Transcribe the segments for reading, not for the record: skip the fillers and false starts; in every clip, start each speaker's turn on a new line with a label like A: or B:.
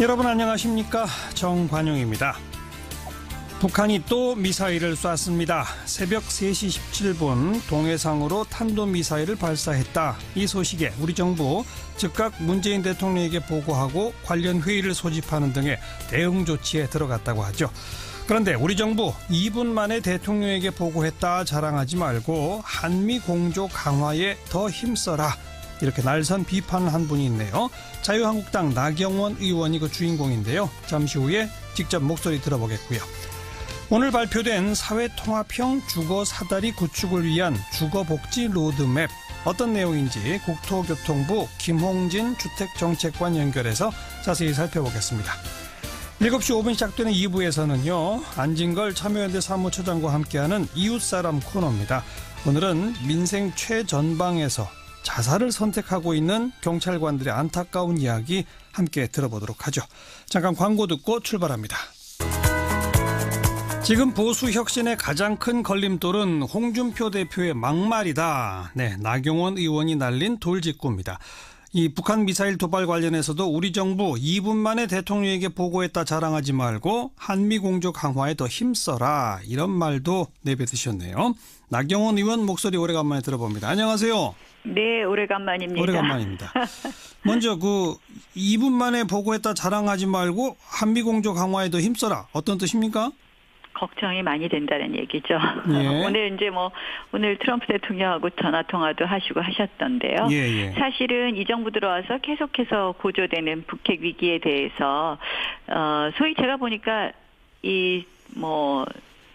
A: 여러분 안녕하십니까? 정관용입니다. 북한이 또 미사일을 쐈습니다. 새벽 3시 17분 동해상으로 탄도미사일을 발사했다. 이 소식에 우리 정부 즉각 문재인 대통령에게 보고하고 관련 회의를 소집하는 등의 대응 조치에 들어갔다고 하죠. 그런데 우리 정부 2분 만에 대통령에게 보고했다 자랑하지 말고 한미 공조 강화에 더 힘써라. 이렇게 날선 비판을 한 분이 있네요. 자유한국당 나경원 의원이 그 주인공인데요. 잠시 후에 직접 목소리 들어보겠고요. 오늘 발표된 사회통합형 주거사다리 구축을 위한 주거복지 로드맵 어떤 내용인지 국토교통부 김홍진 주택정책관 연결해서 자세히 살펴보겠습니다. 7시 5분 시작되는 2부에서는요. 안진걸 참여연대 사무처장과 함께하는 이웃사람 코너입니다. 오늘은 민생 최전방에서 자살을 선택하고 있는 경찰관들의 안타까운 이야기 함께 들어보도록 하죠. 잠깐 광고 듣고 출발합니다. 지금 보수 혁신의 가장 큰 걸림돌은 홍준표 대표의 막말이다. 네, 나경원 의원이 날린 돌직구입니다. 이 북한 미사일 도발 관련해서도 우리 정부 2분 만에 대통령에게 보고했다 자랑하지 말고 한미 공조 강화에 더 힘써라. 이런 말도 내뱉으셨네요. 나경원 의원 목소리 오래간만에 들어봅니다. 안녕하세요.
B: 네, 오래간만입니다.
A: 오래간만입니다. 먼저 2분 만에 보고했다 자랑하지 말고 한미 공조 강화에 더 힘써라. 어떤 뜻입니까?
B: 걱정이 많이 된다는 얘기죠.
A: 예.
B: 오늘 트럼프 대통령하고 전화 통화도 하시고 하셨던데요.
A: 예.
B: 사실은 이 정부 들어와서 계속해서 고조되는 북핵 위기에 대해서 소위 제가 보니까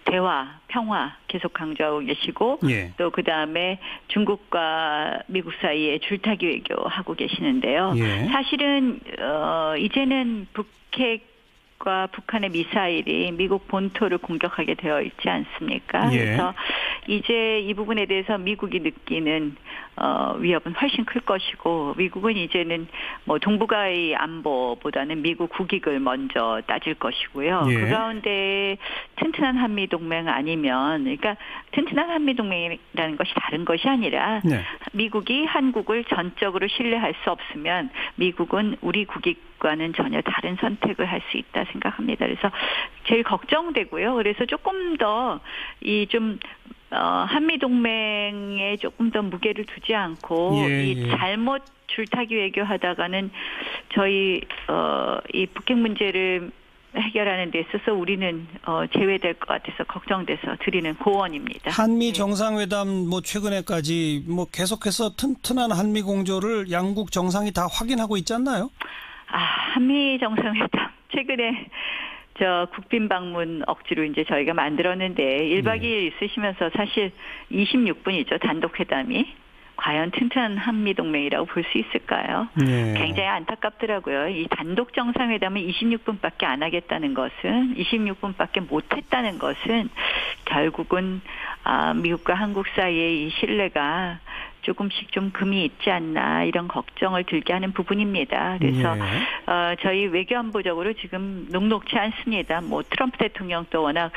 B: 대화, 평화 계속 강조하고 계시고
A: 예.
B: 또 그다음에 중국과 미국 사이에 줄타기 외교하고 계시는데요.
A: 예.
B: 사실은 이제는 북핵과 북한의 미사일이 미국 본토를 공격하게 되어 있지 않습니까?
A: 예.
B: 그래서 이제 이 부분에 대해서 미국이 느끼는 위협은 훨씬 클 것이고 미국은 이제는 동북아의 안보보다는 미국 국익을 먼저 따질 것이고요.
A: 예.
B: 그 가운데 튼튼한 한미 동맹 아니면 그러니까 튼튼한 한미 동맹이라는 것이 다른 것이 아니라
A: 네.
B: 미국이 한국을 전적으로 신뢰할 수 없으면 미국은 우리 국익과는 전혀 다른 선택을 할 수 있다 생각합니다. 그래서 제일 걱정되고요. 그래서 조금 더 한미 동맹에 조금 더 무게를 두지 않고 이 잘못 줄타기 외교하다가는 저희 이 북핵 문제를 해결하는 데 있어서 우리는 제외될 것 같아서 걱정돼서 드리는 고언입니다.
A: 한미 정상회담 최근에까지 계속해서 튼튼한 한미 공조를 양국 정상이 다 확인하고 있지 않나요?
B: 한미 정상회담 최근에 국빈 방문 억지로 이제 저희가 만들었는데 1박 2일 있으시면서 사실 26분이죠. 단독 회담이. 과연 튼튼한 한미동맹이라고 볼 수 있을까요? 굉장히 안타깝더라고요. 이 단독 정상회담을 26분밖에 안 하겠다는 것은 26분밖에 못했다는 것은 결국은 미국과 한국 사이의 이 신뢰가 조금씩 좀 금이 있지 않나 이런 걱정을 들게 하는 부분입니다. 그래서 저희 외교안보적으로 지금 녹록치 않습니다. 트럼프 대통령도 워낙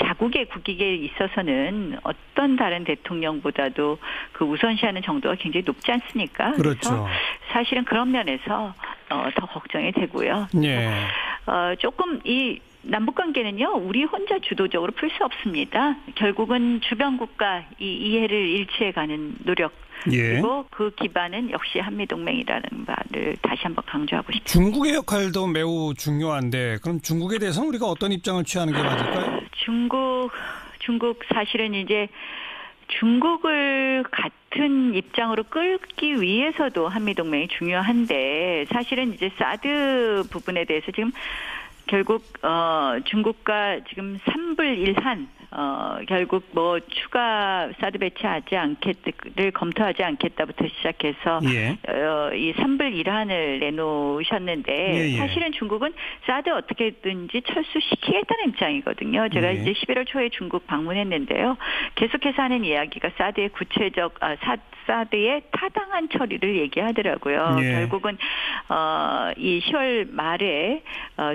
B: 자국의 국익에 있어서는 어떤 다른 대통령보다도 그 우선시하는 정도가 굉장히 높지 않습니까?
A: 그렇죠.
B: 그래서 사실은 그런 면에서 더 걱정이 되고요. 조금 이 남북관계는요, 우리 혼자 주도적으로 풀 수 없습니다. 결국은 주변 국가 이 이해를 일치해가는 노력 그리고 그 기반은 역시 한미동맹이라는 말을 다시 한번 강조하고 싶습니다.
A: 중국의 역할도 매우 중요한데 그럼 중국에 대해서는 우리가 어떤 입장을 취하는 게 맞을까요?
B: 중국 사실은 이제 중국을 같은 입장으로 끌기 위해서도 한미동맹이 중요한데 사실은 이제 사드 부분에 대해서 지금 결국 중국과 지금 3불1한 결국 추가 사드 배치하지 않겠를 검토하지 않겠다부터 시작해서 이 3불1한을 내놓으셨는데 사실은 중국은 사드 어떻게든지 철수시키겠다는 입장이거든요. 제가 이제 11월 초에 중국 방문했는데요. 계속해서 하는 이야기가 사드의 사드의 타당한 처리를 얘기하더라고요. 결국은 이 10월 말에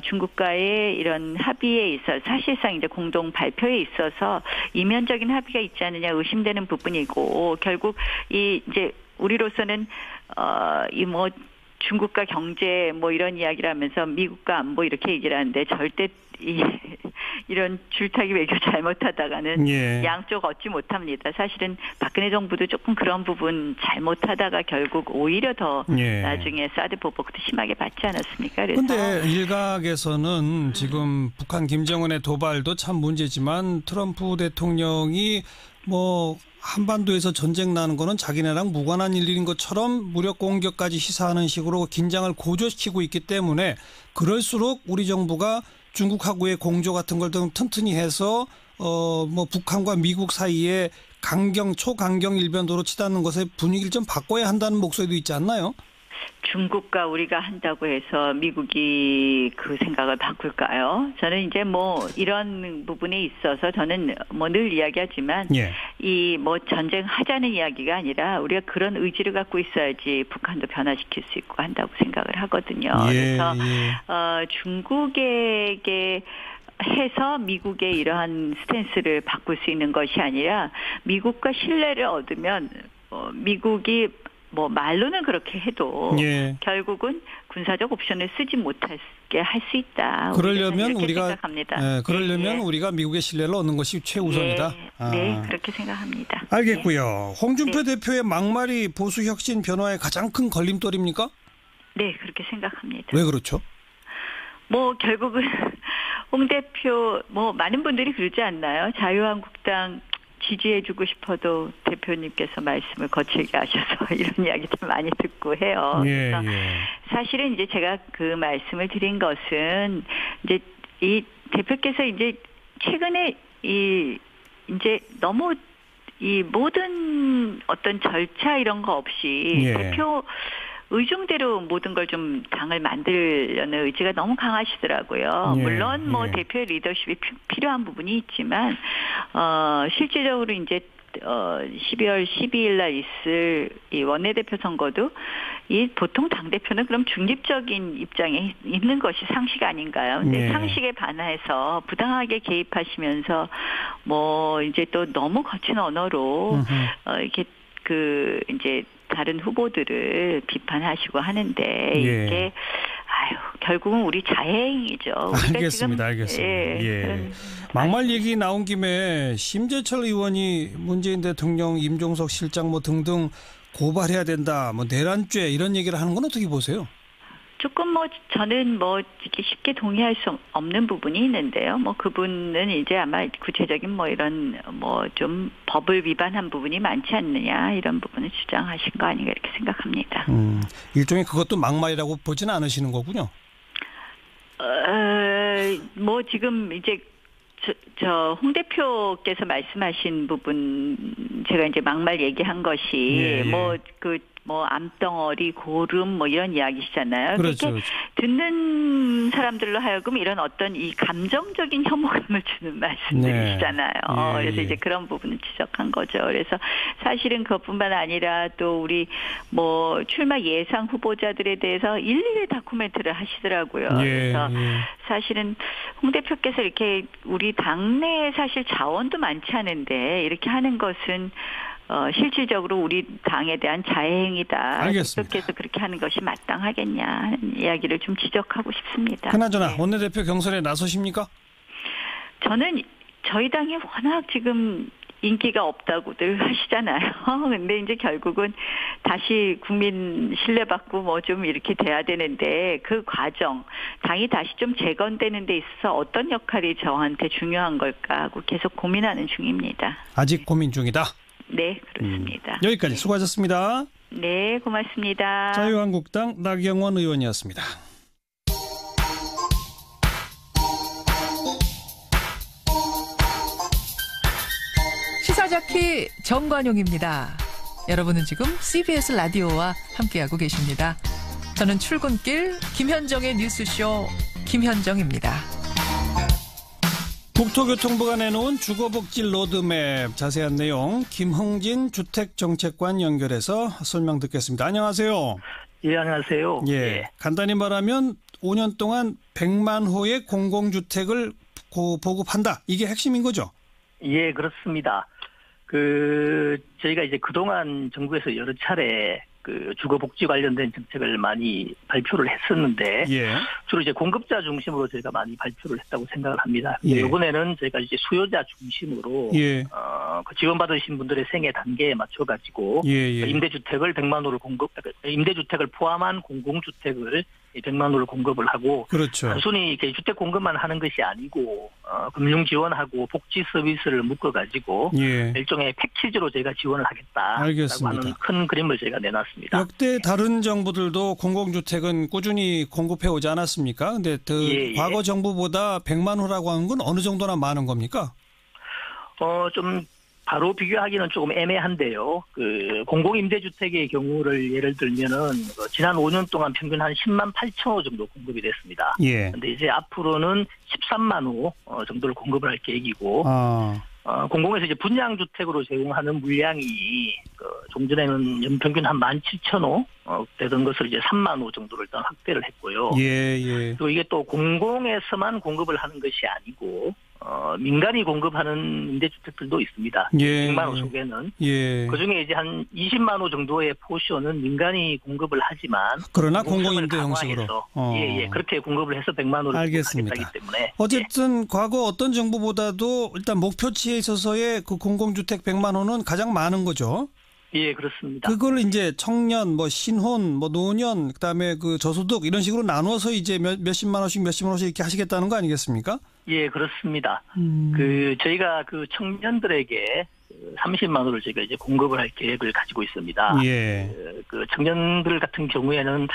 B: 중국과의 이런 합의에 있어 사실상 이제 공동 발표에 있어서 이면적인 합의가 있지 않느냐 의심되는 부분이고 결국 이 이제 우리로서는 중국과 경제 뭐 이런 이야기를 하면서 미국과 안보 이렇게 얘기를 하는데 절대 이런 줄타기 외교 잘못하다가는
A: 예.
B: 양쪽 얻지 못합니다. 사실은 박근혜 정부도 조금 그런 부분 잘못하다가 결국 오히려 더
A: 예.
B: 나중에 사드 보복도 심하게 받지 않았습니까? 그래서
A: 그런데 일각에서는 지금 북한 김정은의 도발도 참 문제지만 트럼프 대통령이 뭐 한반도에서 전쟁 나는 거는 자기네랑 무관한 일인 것처럼 무력 공격까지 시사하는 식으로 긴장을 고조시키고 있기 때문에 그럴수록 우리 정부가 중국하고의 공조 같은 걸 좀 튼튼히 해서 뭐 북한과 미국 사이에 초강경 일변도로 치닫는 것의 분위기를 좀 바꿔야 한다는 목소리도 있지 않나요?
B: 중국과 우리가 한다고 해서 미국이 그 생각을 바꿀까요? 저는 이제 뭐 이런 부분에 있어서 저는 뭐 늘 이야기하지만
A: 예.
B: 이 뭐 전쟁 하자는 이야기가 아니라 우리가 그런 의지를 갖고 있어야지 북한도 변화시킬 수 있고 한다고 생각을 하거든요.
A: 예,
B: 그래서
A: 예.
B: 중국에게 해서 미국의 이러한 스탠스를 바꿀 수 있는 것이 아니라 미국과 신뢰를 얻으면 미국이 뭐 말로는 그렇게 해도
A: 예.
B: 결국은 군사적 옵션을 쓰지 못하게 할 수 있다.
A: 그러려면
B: 우리가
A: 생각합니다. 그러려면 우리가 미국의 신뢰를 얻는 것이 최우선이다.
B: 네, 그렇게 생각합니다.
A: 알겠고요. 홍준표 대표의 막말이 보수 혁신 변화의 가장 큰 걸림돌입니까?
B: 네, 그렇게 생각합니다.
A: 왜 그렇죠?
B: 뭐 결국은 홍 대표 뭐 많은 분들이 그러지 않나요? 자유한국당 지지해주고 싶어도 대표님께서 말씀을 거칠게 하셔서 이런 이야기들 많이 듣고 해요.
A: 예,
B: 그래서
A: 예.
B: 사실은 이제 제가 그 말씀을 드린 것은 이제 이 대표께서 이제 최근에 이제 너무 이 모든 어떤 절차 이런 거 없이
A: 예.
B: 대표 의중대로 모든 걸 좀 당을 만들려는 의지가 너무 강하시더라고요.
A: 예,
B: 물론 뭐
A: 예.
B: 대표의 리더십이 필요한 부분이 있지만 실질적으로 이제 12월 12일 날 있을 이 원내대표 선거도 이 보통 당대표는 그럼 중립적인 입장에 있는 것이 상식 아닌가요? 근데
A: 예.
B: 상식에 반해서 부당하게 개입하시면서 뭐 이제 또 너무 거친 언어로 이렇게 이제 다른 후보들을 비판하시고 하는데 이게 결국은 우리 자해행위죠.
A: 알겠습니다. 예. 막말 얘기 나온 김에 심재철 의원이 문재인 대통령, 임종석 실장 뭐 등등 고발해야 된다. 뭐 내란죄 이런 얘기를 하는 건 어떻게 보세요?
B: 조금 뭐 저는 뭐 이렇게 쉽게 동의할 수 없는 부분이 있는데요. 뭐 그분은 이제 아마 구체적인 뭐 이런 뭐 좀 법을 위반한 부분이 많지 않느냐 이런 부분을 주장하신 거 아닌가 이렇게 생각합니다.
A: 일종의 그것도 막말이라고 보지는 않으시는 거군요.
B: 뭐 지금 이제 홍 대표께서 말씀하신 부분 제가 이제 막말 얘기한 것이 뭐 암덩어리 고름 뭐 이런 이야기시잖아요.
A: 그렇죠.
B: 그렇게 듣는 사람들로 하여금 이런 어떤 이 감정적인 혐오감을 주는 말씀들이시잖아요. 그래서 이제 그런 부분을 지적한 거죠. 그래서 사실은 그것뿐만 아니라 또 우리 뭐 출마 예상 후보자들에 대해서 일일이 다큐멘터리를 하시더라고요. 그래서 사실은 홍 대표께서 이렇게 우리 당내에 사실 자원도 많지 않은데 이렇게 하는 것은 실질적으로 우리 당에 대한 자해행위다.
A: 알겠습니다.
B: 대표께서 그렇게 하는 것이 마땅하겠냐 하는 이야기를 좀 지적하고 싶습니다.
A: 그나저나 원내대표 경선에 나서십니까?
B: 저는 저희 당이 워낙 지금 인기가 없다고들 하시잖아요. 근데 이제 결국은 다시 국민 신뢰받고 뭐 좀 이렇게 돼야 되는데 그 과정, 당이 다시 좀 재건되는 데 있어서 어떤 역할이 저한테 중요한 걸까 하고 계속 고민하는 중입니다.
A: 아직 고민 중이다.
B: 네, 그렇습니다.
A: 여기까지 수고하셨습니다.
B: 네, 고맙습니다.
A: 자유한국당 나경원 의원이었습니다.
C: 시사자키 정관용입니다. 여러분은 지금 CBS 라디오와 함께하고 계십니다. 저는 출근길 김현정의 뉴스쇼 김현정입니다.
A: 국토교통부가 내놓은 주거복지 로드맵 자세한 내용 김흥진 주택정책관 연결해서 설명 듣겠습니다. 안녕하세요.
D: 예, 안녕하세요.
A: 예, 간단히 말하면 5년 동안 100만 호의 공공주택을 보급한다. 이게 핵심인 거죠?
D: 예, 그렇습니다. 저희가 이제 그동안 정부에서 여러 차례 그 주거복지 관련된 정책을 많이 발표를 했었는데
A: 예.
D: 주로 이제 공급자 중심으로 저희가 많이 발표를 했다고 생각을 합니다.
A: 예.
D: 이번에는 저희가 이제 수요자 중심으로
A: 예.
D: 그 지원받으신 분들의 생애 단계에 맞춰가지고
A: 예.
D: 임대주택을 100만 호를 임대주택을 포함한 공공주택을 100만 호를 공급을 하고
A: 그렇죠.
D: 단순히 이렇게 주택 공급만 하는 것이 아니고 금융 지원하고 복지 서비스를 묶어가지고
A: 예.
D: 일종의 패키지로 저희가 지원을 하겠다라고
A: 알겠습니다.
D: 하는 큰 그림을 저희가 내놨습니다.
A: 역대 다른 정부들도 공공주택은 꾸준히 공급해 오지 않았습니까? 근데 과거 정부보다 100만 호라고 하는 건 어느 정도나 많은 겁니까?
D: 좀 바로 비교하기는 조금 애매한데요. 그 공공임대주택의 경우를 예를 들면은 지난 5년 동안 평균 한 10만 8천 호 정도 공급이 됐습니다.
A: 예.
D: 근데 이제 앞으로는 13만 호 정도를 공급을 할 계획이고, 공공에서 이제 분양주택으로 제공하는 물량이 좀 전에는 연평균 한 17,000호 되던 것을 이제 3만 호 정도를 일단 확대를 했고요.
A: 예.
D: 그리고 이게 또 공공에서만 공급을 하는 것이 아니고 민간이 공급하는 임대주택들도 있습니다.
A: 예.
D: 100만 호 속에는.
A: 예.
D: 그중에 이제 한 20만 호 정도의 포션은 민간이 공급을 하지만
A: 그러나 공공임대 형식으로.
D: 예. 그렇게 공급을 해서 100만 호를
A: 알겠습니다.
D: 하겠다기 때문에.
A: 어쨌든 과거 어떤 정부보다도 일단 목표치에 있어서의 그 공공주택 100만 호는 가장 많은 거죠.
D: 예, 그렇습니다.
A: 그걸 이제 청년, 신혼, 노년, 그다음에 그 저소득 이런 식으로 나눠서 이제 몇십만 원씩 이렇게 하시겠다는 거 아니겠습니까?
D: 예, 그렇습니다. 저희가 그 청년들에게 30만 원을 저희가 이제 공급을 할 계획을 가지고 있습니다.
A: 예.
D: 그 청년들 같은 경우에는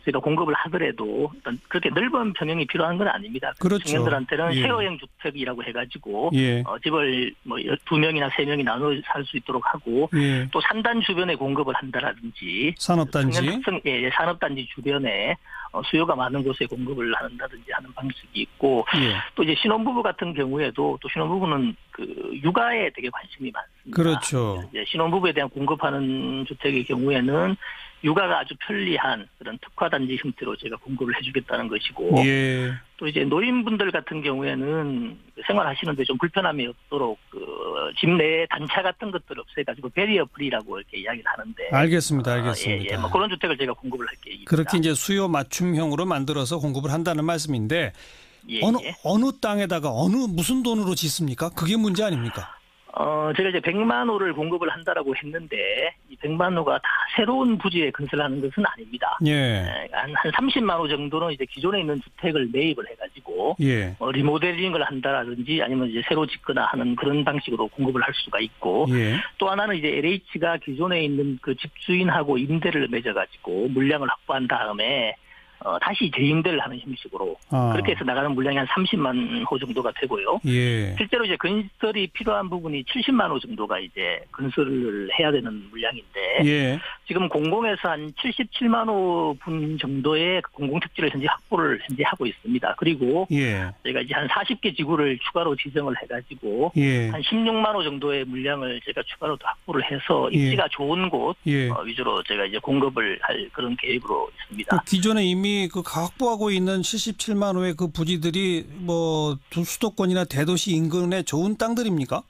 D: 저희가 공급을 하더라도 일단 그렇게 넓은 병영이 필요한 건 아닙니다.
A: 그렇죠.
D: 청년들한테는
A: 예.
D: 쉐어형 주택이라고 해가지고
A: 예.
D: 집을 2명이나 3명이 나눠 살 수 있도록 하고
A: 예.
D: 또 산단 주변에 공급을 한다라든지
A: 산업단지.
D: 산업단지 주변에 수요가 많은 곳에 공급을 한다든지 하는 방식이 있고
A: 예.
D: 또 이제 신혼부부 같은 경우에도 또 신혼부부는 그 육아에 되게 관심이 많습니다.
A: 그렇죠.
D: 이제 신혼부부에 대한 공급하는 주택의 경우에는 육아가 아주 편리한 그런 특화단지 형태로 제가 공급을 해주겠다는 것이고
A: 예.
D: 또 이제 노인분들 같은 경우에는 생활하시는데 좀 불편함이 없도록 집 내에 단차 같은 것들을 없애가지고 베리어 프리라고 이렇게 이야기를 하는데
A: 알겠습니다.
D: 그런 주택을 제가 공급을 할 계획입니다.
A: 그렇게 이제 수요 맞춤형으로 만들어서 공급을 한다는 말씀인데
D: 예.
A: 어느 땅에다가 무슨 돈으로 짓습니까? 그게 문제 아닙니까?
D: 제가 이제 100만 호를 공급을 한다라고 했는데 이 100만 호가 다 새로운 부지에 건설하는 것은 아닙니다.
A: 예.
D: 한 30만 호 정도는 이제 기존에 있는 주택을 매입을 해가지고
A: 예.
D: 리모델링을 한다라든지 아니면 이제 새로 짓거나 하는 그런 방식으로 공급을 할 수가 있고
A: 예.
D: 또 하나는 이제 LH가 기존에 있는 그 집주인하고 임대를 맺어가지고 물량을 확보한 다음에 다시 재임대를 하는 형식으로 그렇게 해서 나가는 물량이 한 30만 호 정도가 되고요.
A: 예.
D: 실제로 이제 건설이 필요한 부분이 70만 호 정도가 이제 건설을 해야 되는 물량인데
A: 예.
D: 지금 공공에서 한 77만 호 분 정도의 공공택지를 현재 확보를 하고 있습니다. 그리고
A: 예.
D: 저희가 이제 한 40개 지구를 추가로 지정을 해가지고
A: 예.
D: 한 16만 호 정도의 물량을 제가 추가로 확보를 해서 입지가 좋은 곳 위주로 제가 이제 공급을 할 그런 계획으로 있습니다.
A: 기존에 이미 그 확보하고 있는 77만 호의 그 부지들이 수도권이나 대도시 인근에 좋은 땅들입니까?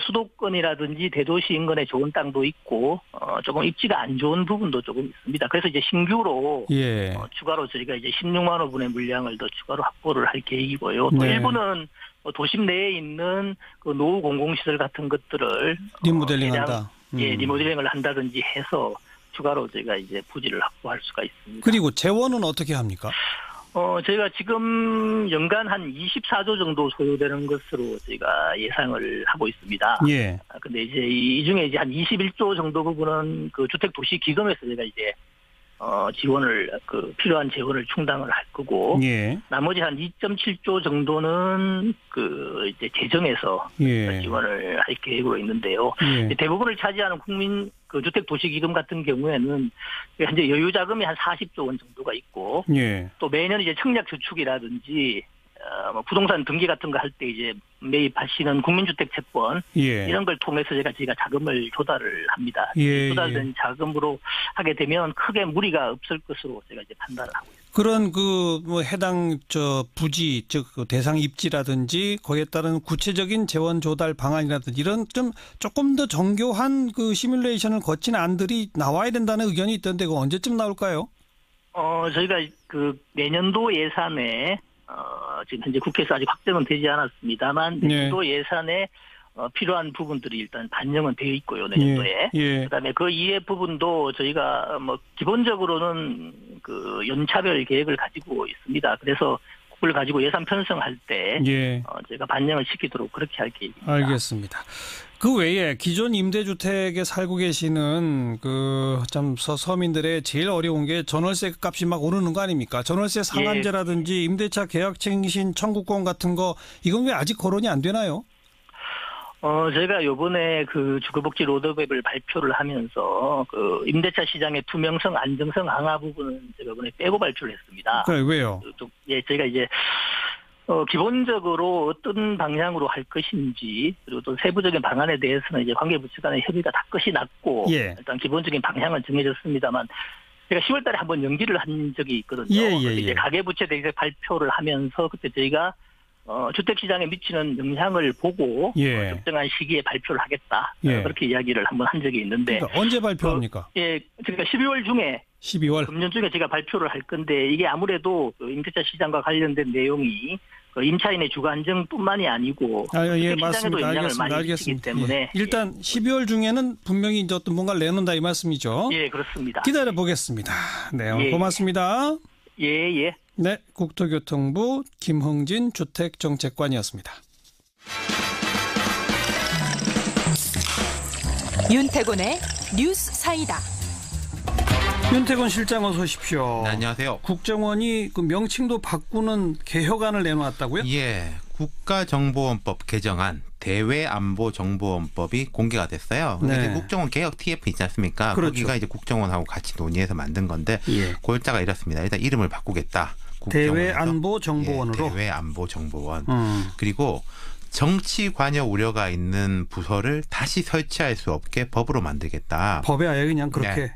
D: 수도권이라든지 대도시 인근에 좋은 땅도 있고 조금 입지가 안 좋은 부분도 조금 있습니다. 그래서 이제 신규로 추가로 저희가 이제 16만 호 분의 물량을 더 추가로 확보를 할 계획이고요. 또 일부는 도심 내에 있는 그 노후 공공시설 같은 것들을
A: 리모델링한다.
D: 리모델링을 한다든지 해서 추가로 저희가 이제 부지를 확보할 수가 있습니다.
A: 그리고 재원은 어떻게 합니까?
D: 저희가 지금 연간 한 24조 정도 소요되는 것으로 저희가 예상을 하고 있습니다.
A: 예.
D: 근데 이제 이 중에 이제 한 21조 정도 부분은 그 주택도시기금에서 저희가 이제 지원을 필요한 재원을 충당을 할 거고 나머지 한 2.7조 정도는 이제 재정에서 지원을 할 계획으로 있는데요. 대부분을 차지하는 국민 주택도시기금 같은 경우에는 현재 여유자금이 한 40조 원 정도가 있고 또 매년 이제 청약저축이라든지 부동산 등기 같은 거 할 때 이제 매입하시는 국민주택 채권 이런 걸 통해서 저희가 자금을 조달을 합니다. 조달된 자금으로 하게 되면 크게 무리가 없을 것으로 제가 이제 판단을 하고 있습니다.
A: 그런 뭐 해당 부지 즉 대상 입지라든지 거기에 따른 구체적인 재원 조달 방안이라든지 이런 좀 조금 더 정교한 그 시뮬레이션을 거친 안들이 나와야 된다는 의견이 있던데 그 언제쯤 나올까요?
D: 저희가 그 내년도 예산에 지금 현재 국회에서 아직 확정은 되지 않았습니다만 내년도 예산에 필요한 부분들이 일단 반영은 되어 있고요, 내년도에. 그다음에 그 이외 부분도 저희가 뭐 기본적으로는 그 연차별 계획을 가지고 있습니다. 그래서 그걸 가지고 예산 편성할 때 저희가 반영을 시키도록 그렇게 할 계획입니다.
A: 알겠습니다. 그 외에 기존 임대주택에 살고 계시는 그 참 서민들의 제일 어려운 게 전월세 값이 막 오르는 거 아닙니까? 전월세 상한제라든지 임대차 계약갱신 청구권 같은 거 이건 왜 아직 거론이 안 되나요?
D: 저희가 요번에 그 주거복지 로드맵을 발표를 하면서 그 임대차 시장의 투명성, 안정성 강화 부분은 제가 이번에 빼고 발표를 했습니다.
A: 그래, 왜요?
D: 저희가 이제 기본적으로 어떤 방향으로 할 것인지 그리고 또 세부적인 방안에 대해서는 이제 관계부처 간의 협의가 다 끝이 났고 일단 기본적인 방향은 정해졌습니다만 제가 10월 달에 한번 연기를 한 적이 있거든요. 이제 가계부채 대책 발표를 하면서 그때 저희가 주택시장에 미치는 영향을 보고 적정한 시기에 발표를 하겠다. 그렇게 이야기를 한번 한 적이 있는데.
A: 그러니까 언제 발표합니까?
D: 그러니까 12월 중에.
A: 12월.
D: 금년 중에 제가 발표를 할 건데 이게 아무래도 임대차 시장과 관련된 내용이 임차인의 주거 안정뿐만이 아니고
A: 맞습니다. 알겠습니다. 때문에 일단 12월 중에는 분명히 이제 어떤 뭔가를 내놓는다 이 말씀이죠.
D: 그렇습니다.
A: 기다려 보겠습니다. 네, 오늘 고맙습니다. 네, 국토교통부 김흥진 주택정책관이었습니다.
E: 윤태곤의 뉴스 사이다.
A: 윤태곤 실장 어서 오십시오.
F: 네, 안녕하세요.
A: 국정원이 그 명칭도 바꾸는 개혁안을 내놓았다고요?
F: 국가정보원법 개정안 대외안보정보원법이 공개가 됐어요. 근데 국정원 개혁 TF 있지 않습니까? 거기가 이제 국정원하고 같이 논의해서 만든 건데 골자가 이렇습니다. 일단 이름을 바꾸겠다.
A: 대외안보정보원으로.
F: 대외안보정보원. 그리고 정치 관여 우려가 있는 부서를 다시 설치할 수 없게 법으로 만들겠다.
A: 법에 아예 그냥 그렇게.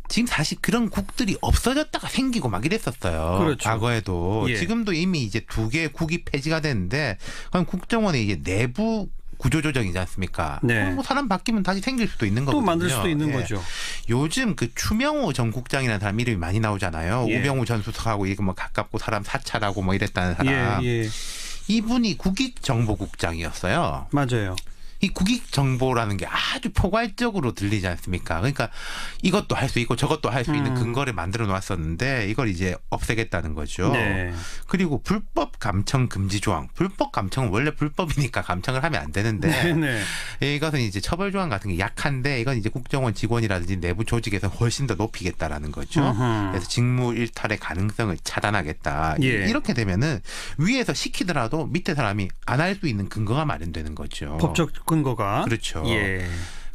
F: 지금 사실 그런 국들이 없어졌다가 생기고 막 이랬었어요.
A: 그렇죠.
F: 과거에도. 지금도 이미 이제 2개의 국이 폐지가 됐는데 그럼 국정원의 이게 내부 구조조정이지 않습니까? 뭐 사람 바뀌면 다시 생길 수도 있는 거거든요.
A: 또 만들 수도 있는 거죠.
F: 요즘 그 추명호 전 국장이라는 사람 이름이 많이 나오잖아요. 우병우 전 수석하고 이거 뭐 가깝고 사람 사찰하고 뭐 이랬다는 사람. 이분이 국익정보국장이었어요.
A: 맞아요.
F: 이 국익정보라는 게 아주 포괄적으로 들리지 않습니까? 그러니까 이것도 할 수 있고 저것도 할 수 있는 근거를 만들어 놓았었는데 이걸 이제 없애겠다는 거죠. 그리고 불법 감청 금지 조항. 불법 감청은 원래 불법이니까 감청을 하면 안 되는데 이것은 이제 처벌 조항 같은 게 약한데 이건 이제 국정원 직원이라든지 내부 조직에서 훨씬 더 높이겠다라는 거죠. 그래서 직무 일탈의 가능성을 차단하겠다. 이렇게 되면은 위에서 시키더라도 밑에 사람이 안 할 수 있는 근거가 마련되는 거죠.
A: 법적 근거가.
F: 그렇죠.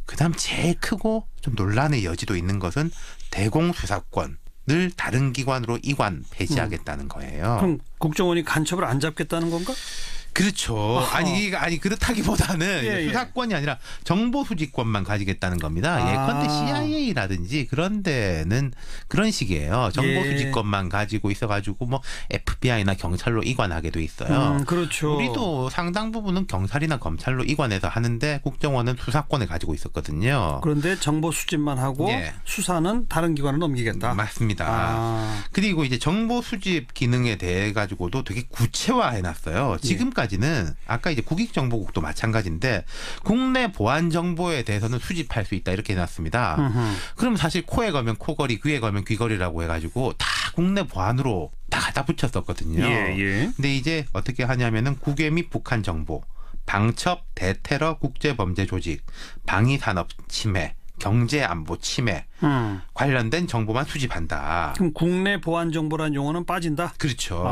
F: 그다음 제일 크고 좀 논란의 여지도 있는 것은 대공수사권을 다른 기관으로 이관 폐지하겠다는 거예요.
A: 그럼 국정원이 간첩을 안 잡겠다는 건가?
F: 그렇죠. 아니 그렇다기보다는 수사권이 아니라 정보 수집권만 가지겠다는 겁니다. 예컨대 CIA라든지 그런 데는 그런 식이에요. 정보 수집권만 가지고 있어가지고 뭐 FBI나 경찰로 이관하게 돼 있어요.
A: 그렇죠.
F: 우리도 상당 부분은 경찰이나 검찰로 이관해서 하는데 국정원은 수사권을 가지고 있었거든요.
A: 그런데 정보 수집만 하고 수사는 다른 기관으로 넘기겠다.
F: 맞습니다. 그리고 이제 정보 수집 기능에 대해 가지고도 되게 구체화해놨어요. 지금까지는 아까 이제 국익정보국도 마찬가지인데 국내 보안 정보에 대해서는 수집할 수 있다 이렇게 해놨습니다. 그럼 사실 코에 걸면 코걸이, 귀에 걸면 귀걸이라고 해가지고 다 국내 보안으로 다 갖다 붙였었거든요. 근데 이제 어떻게 하냐면은 국외 및 북한 정보, 방첩, 대테러, 국제범죄 조직, 방위산업 침해, 경제안보 침해 관련된 정보만 수집한다.
A: 그럼 국내 보안 정보라는 용어는 빠진다?
F: 그렇죠.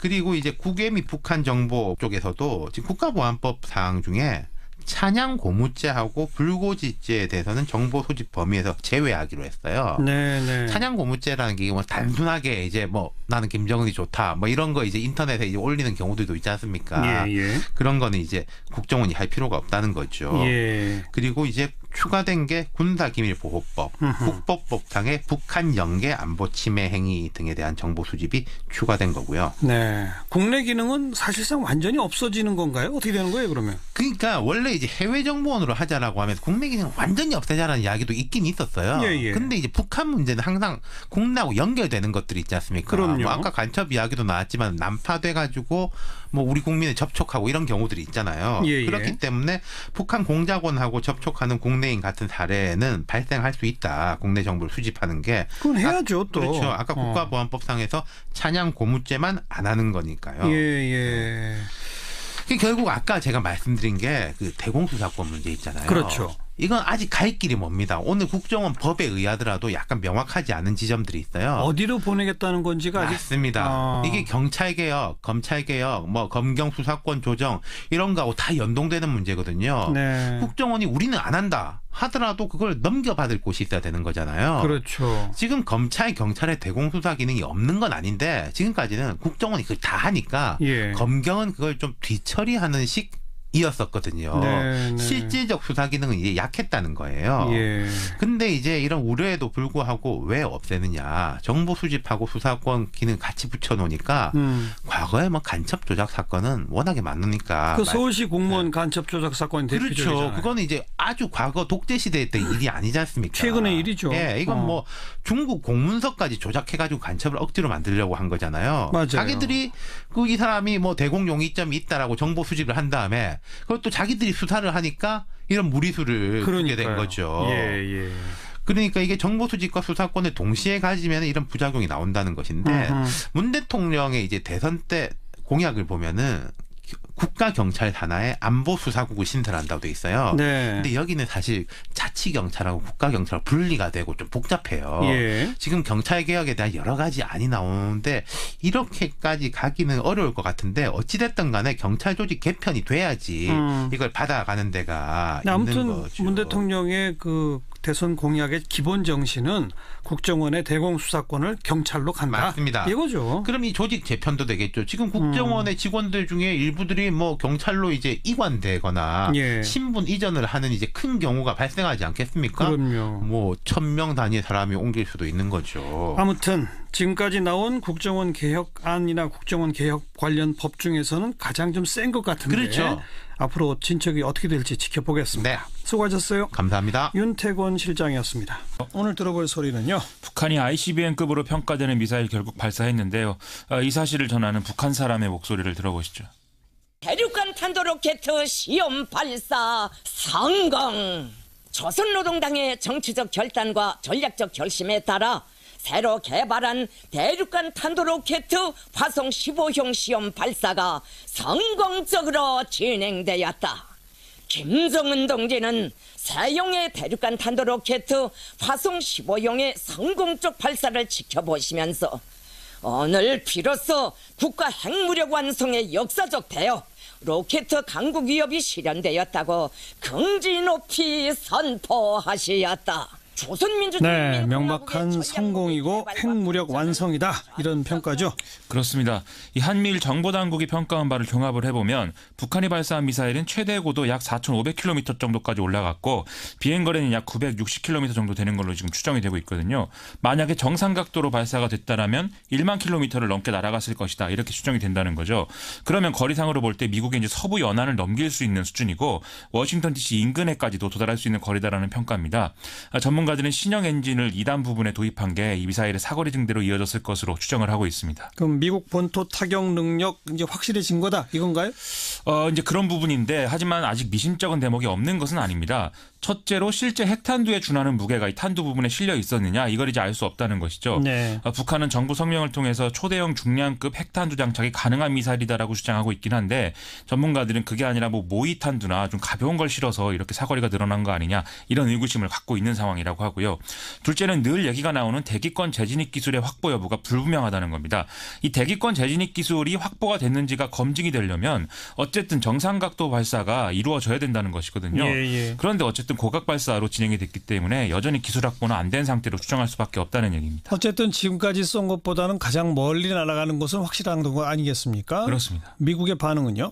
F: 그리고 이제 국외 및 북한 정보 쪽에서도 지금 국가보안법 사항 중에 찬양 고무죄하고 불고지죄에 대해서는 정보 소집 범위에서 제외하기로 했어요. 찬양 고무죄라는 게 뭐 단순하게 이제 뭐 나는 김정은이 좋다 뭐 이런 거 이제 인터넷에 이제 올리는 경우들도 있지 않습니까? 그런 거는 이제 국정원이 할 필요가 없다는 거죠. 그리고 이제 추가된 게 군사기밀보호법, 국법법상의 북한 연계 안보 침해 행위 등에 대한 정보 수집이 추가된 거고요.
A: 네, 국내 기능은 사실상 완전히 없어지는 건가요? 어떻게 되는 거예요, 그러면?
F: 그러니까 원래 이제 해외 정보원으로 하자라고 하면서 국내 기능 완전히 없애자라는 이야기도 있긴 있었어요. 예. 근데 이제 북한 문제는 항상 국내하고 연결되는 것들이 있지 않습니까?
A: 그럼요.
F: 뭐 아까 간첩 이야기도 나왔지만 난파돼가지고 뭐 우리 국민을 접촉하고 이런 경우들이 있잖아요. 예. 그렇기 때문에 북한 공작원하고 접촉하는 국내인 같은 사례는 발생할 수 있다. 국내 정보를 수집하는 게.
A: 그건 해야죠, 또.
F: 그렇죠. 아까 국가보안법상에서 찬양 고무죄만 안 하는 거니까요.
A: 예.
F: 결국 아까 제가 말씀드린 게 그 대공수사권 문제 있잖아요.
A: 그렇죠.
F: 이건 아직 갈 길이 멉니다. 오늘 국정원 법에 의하더라도 약간 명확하지 않은 지점들이 있어요.
A: 어디로 보내겠다는 건지가 아직.
F: 맞습니다. 이게 경찰개혁, 검찰개혁, 뭐 검경수사권 조정 이런 거하고 다 연동되는 문제거든요.
A: 네.
F: 국정원이 우리는 안 한다 하더라도 그걸 넘겨받을 곳이 있어야 되는 거잖아요.
A: 그렇죠.
F: 지금 검찰, 경찰의 대공수사 기능이 없는 건 아닌데 지금까지는 국정원이 그걸 다 하니까 검경은 그걸 좀 뒤처리하는 식 이었었거든요.
A: 네.
F: 실질적 수사 기능은 이제 약했다는 거예요. 근데 이제 이런 우려에도 불구하고 왜 없애느냐. 정보 수집하고 수사권 기능 같이 붙여놓으니까 과거에 뭐 간첩 조작 사건은 워낙에 많으니까.
A: 그 서울시 공무원 간첩 조작 사건이 대표적이잖아요.
F: 그렇죠. 그거는 이제 아주 과거 독재 시대 때 일이 아니지 않습니까?
A: 최근의 일이죠.
F: 예, 이건 뭐 중국 공문서까지 조작해가지고 간첩을 억지로 만들려고 한 거잖아요.
A: 맞아요.
F: 자기들이 이 사람이 뭐 대공용의점이 있다라고 정보 수집을 한 다음에 그걸 또 자기들이 수사를 하니까 이런 무리수를 두게 된 거죠. 그러니까 이게 정보 수집과 수사권을 동시에 가지면 이런 부작용이 나온다는 것인데 문 대통령의 이제 대선 때 공약을 보면은 국가경찰 산하에 안보수사국을 신설한다고 돼 있어요. 근데 여기는 사실 자치경찰하고 국가경찰하고 분리가 되고 좀 복잡해요. 지금 경찰개혁에 대한 여러 가지 안이 나오는데 이렇게까지 가기는 어려울 것 같은데 어찌됐든 간에 경찰 조직 개편이 돼야지 이걸 받아가는 데가
A: 아무튼
F: 있는 거죠.
A: 문 대통령의 그 대선 공약의 기본 정신은 국정원의 대공수사권을 경찰로 간다.
F: 맞습니다.
A: 이거죠.
F: 그럼 이 조직 재편도 되겠죠. 지금 국정원의 직원들 중에 일부들이 뭐 경찰로 이제 이관되거나 신분 이전을 하는 이제 큰 경우가 발생하지 않겠습니까?
A: 그럼요.
F: 뭐 1000명 단위의 사람이 옮길 수도 있는 거죠.
A: 아무튼 지금까지 나온 국정원 개혁안이나 국정원 개혁 관련 법 중에서는 가장 좀 센 것 같은데.
F: 그렇죠.
A: 앞으로 진척이 어떻게 될지 지켜보겠습니다.
F: 네.
A: 수고하셨어요.
F: 감사합니다.
A: 윤태곤 실장이었습니다. 오늘 들어볼 소리는요.
G: 북한이 ICBM급으로 평가되는 미사일 결국 발사했는데요. 이 사실을 전하는 북한 사람의 목소리를 들어보시죠.
H: 대륙간 탄도로켓 시험 발사 성공! 조선노동당의 정치적 결단과 전략적 결심에 따라 새로 개발한 대륙간 탄도로켓 화성 15형 시험 발사가 성공적으로 진행되었다. 김정은 동지는 새형의 대륙간 탄도로켓 화성 15형의 성공적 발사를 지켜보시면서 오늘 비로소 국가 핵무력 완성의 역사적 대여 로켓 강국 위협이 실현되었다고 긍지 높이 선포하시었다.
A: 네, 명백한 성공이고 핵무력 완성이다. 이런 평가죠.
G: 그렇습니다. 이 한미일 정보당국이 평가한 바를 종합을 해보면 북한이 발사한 미사일은 최대 고도 약 4,500km 정도까지 올라갔고 비행거리는 약 960km 정도 되는 걸로 지금 추정이 되고 있거든요. 만약에 정상각도로 발사가 됐다라면 1만 킬로미터를 넘게 날아갔을 것이다. 이렇게 추정이 된다는 거죠. 그러면 거리상으로 볼 때 미국의 이제 서부 연안을 넘길 수 있는 수준이고 워싱턴 DC 인근에까지도 도달할 수 있는 거리다라는 평가입니다. 전문가들은 신형 엔진을 2단 부분에 도입한 게 이 미사일의 사거리 증대로 이어졌을 것으로 추정을 하고 있습니다.
A: 그럼 미국 본토 타격 능력 이제 확실해진 거다 이건가요?
G: 이제 그런 부분인데 하지만 아직 미심쩍은 대목이 없는 것은 아닙니다. 첫째로 실제 핵탄두에 준하는 무게가 이 탄두 부분에 실려 있었느냐 이걸 이제 알 수 없다는 것이죠.
A: 네.
G: 북한은 정부 성명을 통해서 초대형 중량급 핵탄두 장착이 가능한 미사일이다라고 주장하고 있긴 한데 전문가들은 그게 아니라 뭐 모의 탄두나 좀 가벼운 걸 실어서 이렇게 사거리가 늘어난 거 아니냐 이런 의구심을 갖고 있는 상황이라고 하고요. 둘째는 늘 얘기가 나오는 대기권 재진입 기술의 확보 여부가 불분명하다는 겁니다. 이 대기권 재진입 기술이 확보가 됐는지가 검증이 되려면 어쨌든 정상각도 발사가 이루어져야 된다는 것이거든요. 그런데 어쨌든 어쨌든 고각 발사로 진행이 됐기 때문에 여전히 기술 확보는 안 된 상태로 추정할 수밖에 없다는 얘기입니다.
A: 어쨌든 지금까지 쏜 것보다는 가장 멀리 날아가는 것은 확실한 거 아니겠습니까?
G: 그렇습니다.
A: 미국의 반응은요?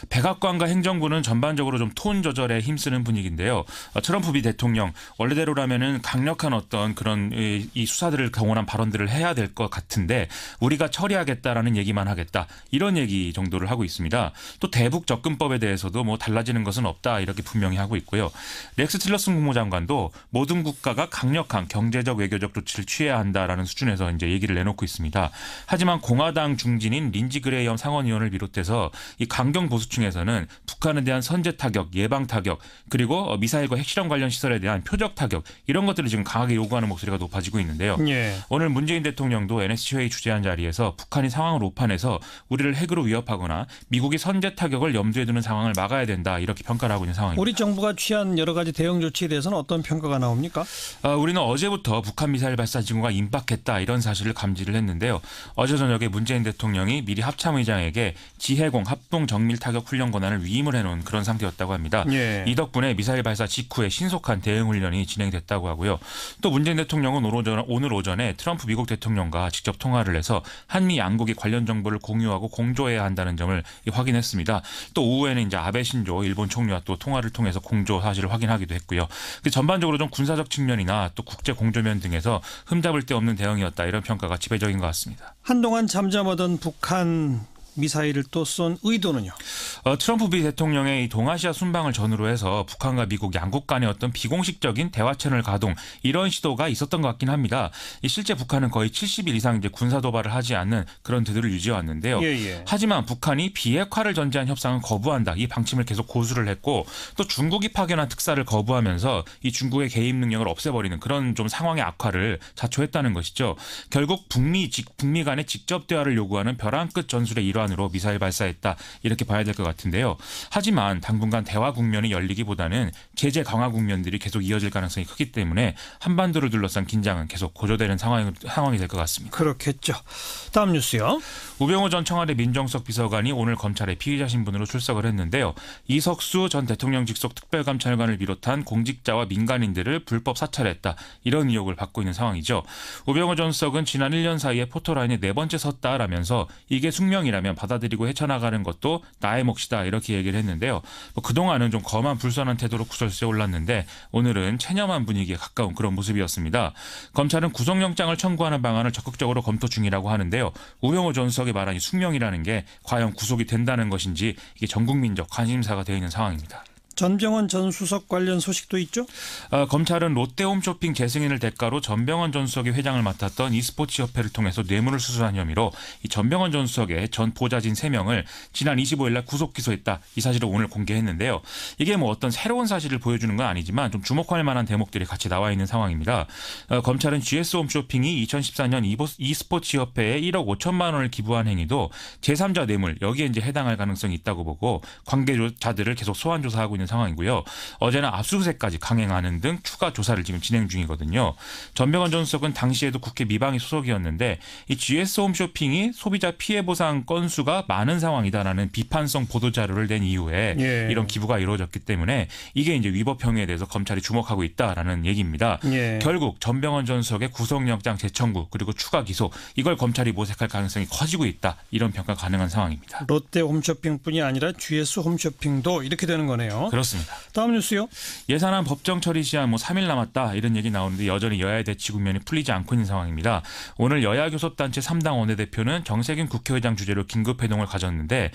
G: 백악관과 행정부는 전반적으로 좀 톤 조절에 힘쓰는 분위기인데요. 트럼프 미 대통령 원래대로라면은 강력한 어떤 그런 이 수사들을 동원한 발언들을 해야 될 것 같은데 우리가 처리하겠다라는 얘기만 하겠다 이런 얘기 정도를 하고 있습니다. 또 대북 접근법에 대해서도 뭐 달라지는 것은 없다 이렇게 분명히 하고 있고요. 렉스 틸러슨 국무장관도 모든 국가가 강력한 경제적 외교적 조치를 취해야 한다라는 수준에서 이제 얘기를 내놓고 있습니다. 하지만 공화당 중진인 린지 그레이엄 상원의원을 비롯해서 이 강경 보수층에서는 북한에 대한 선제 타격, 예방 타격 그리고 미사일과 핵실험 관련 시설에 대한 표적 타격 이런 것들을 지금 강하게 요구하는 목소리가 높아지고 있는데요.
A: 예.
G: 오늘 문재인 대통령도 NSC 회의 주재한 자리에서 북한이 상황을 오판해서 우리를 핵으로 위협하거나 미국이 선제 타격을 염두에 두는 상황을 막아야 된다 이렇게 평가를 하고 있는 상황입니다.
A: 우리 정부가 취한 여러 가지 대응 조치에 대해서는 어떤 평가가 나옵니까?
G: 우리는 어제부터 북한 미사일 발사 징후가 임박했다 이런 사실을 감지를 했는데요. 어제 저녁에 문재인 대통령이 미리 합참의장에게 지해공 합동 정밀 타격 훈련 권한을 위임을 해놓은 그런 상태였다고 합니다.
A: 예.
G: 이 덕분에 미사일 발사 직후에 신속한 대응 훈련이 진행됐다고 하고요. 또 문재인 대통령은 오늘 오전에 트럼프 미국 대통령과 직접 통화를 해서 한미 양국이 관련 정보를 공유하고 공조해야 한다는 점을 확인했습니다. 또 오후에는 이제 아베 신조 일본 총리와 또 통화를 통해서 공조 사실을 확인하기도 했고요. 전반적으로 좀 군사적 측면이나 또 국제 공조면 등에서 흠잡을 데 없는 대응이었다 이런 평가가 지배적인 것 같습니다.
A: 한동안 잠잠하던 북한 미사일을 또 쏜 의도는요?
G: 트럼프 미 대통령의 이 동아시아 순방을 전후로 해서 북한과 미국 양국 간의 어떤 비공식적인 대화 채널 가동 이런 시도가 있었던 것 같긴 합니다. 실제 북한은 거의 70일 이상 이제 군사 도발을 하지 않는 그런 태도를 유지해 왔는데요. 하지만 북한이 비핵화를 전제한 협상은 거부한다. 이 방침을 계속 고수를 했고 또 중국이 파견한 특사를 거부하면서 이 중국의 개입 능력을 없애버리는 그런 좀 상황의 악화를 자초했다는 것이죠. 결국 북미 간의 직접 대화를 요구하는 벼랑 끝 전술의 일환으로 미사일 발사했다. 이렇게 봐야 될 것 같은데요. 하지만 당분간 대화 국면이 열리기보다는 제재 강화 국면들이 계속 이어질 가능성이 크기 때문에 한반도를 둘러싼 긴장은 계속 고조되는 상황이 될 것 같습니다.
A: 그렇겠죠. 다음 뉴스요.
G: 우병우 전 청와대 민정수석 비서관이 오늘 검찰에 피의자 신분으로 출석을 했는데요. 이석수 전 대통령 직속 특별감찰관을 비롯한 공직자와 민간인들을 불법 사찰했다. 이런 의혹을 받고 있는 상황이죠. 우병우 전 수석은 지난 1년 사이에 포토라인에 4번째 섰다라면서 이게 숙명이라면 받아들이고 헤쳐나가는 것도 나의 몫이다 이렇게 얘기를 했는데요. 그동안은 좀 검한 불선한 태도로 구설수에 올랐는데 오늘은 체념한 분위기에 가까운 그런 모습이었습니다. 검찰은 구속영장을 청구하는 방안을 적극적으로 검토 중이라고 하는데요. 우병우 전 수석이 말한 이 숙명이라는 게 과연 구속이 된다는 것인지 이게 전 국민적 관심사가 되어 있는 상황입니다.
A: 전병헌 전 수석 관련 소식도 있죠?
G: 검찰은 롯데홈쇼핑 재승인을 대가로 전병헌 전 수석이 회장을 맡았던 e스포츠 협회를 통해서 뇌물을 수수한 혐의로 이 전병헌 전 수석의 전 보좌진 3명을 지난 25일 날 구속 기소했다. 이 사실을 오늘 공개했는데요. 이게 뭐 어떤 새로운 사실을 보여주는 건 아니지만 좀 주목할 만한 대목들이 같이 나와 있는 상황입니다. 검찰은 GS홈쇼핑이 2014년 e스포츠 협회에 1억 5천만 원을 기부한 행위도 제3자 뇌물 여기에 이제 해당할 가능성이 있다고 보고 관계자들을 계속 소환 조사하고 있는 상황이고요. 어제는 압수수색까지 강행하는 등 추가 조사를 지금 진행 중이거든요. 전병헌 전 수석은 당시에도 국회 미방위 소속이었는데 이 GS홈쇼핑이 소비자 피해 보상 건수가 많은 상황이다라는 비판성 보도 자료를 낸 이후에 이런 기부가 이루어졌기 때문에 이게 이제 위법 행위에 대해서 검찰이 주목하고 있다라는 얘기입니다. 결국 전병헌 전 수석의 구속영장 재청구 그리고 추가 기소 이걸 검찰이 모색할 가능성이 커지고 있다. 이런 평가 가능한 상황입니다.
A: 롯데홈쇼핑뿐이 아니라 GS홈쇼핑도 이렇게 되는 거네요.
G: 그렇습니다.
A: 다음 뉴스요.
G: 예산안 법정 처리 시한 3일 남았다 이런 얘기 나오는데 여전히 여야의 대치 국면이 풀리지 않고 있는 상황입니다. 오늘 여야 교섭단체 3당 원내대표는 정세균 국회의장 주재로 긴급회동을 가졌는데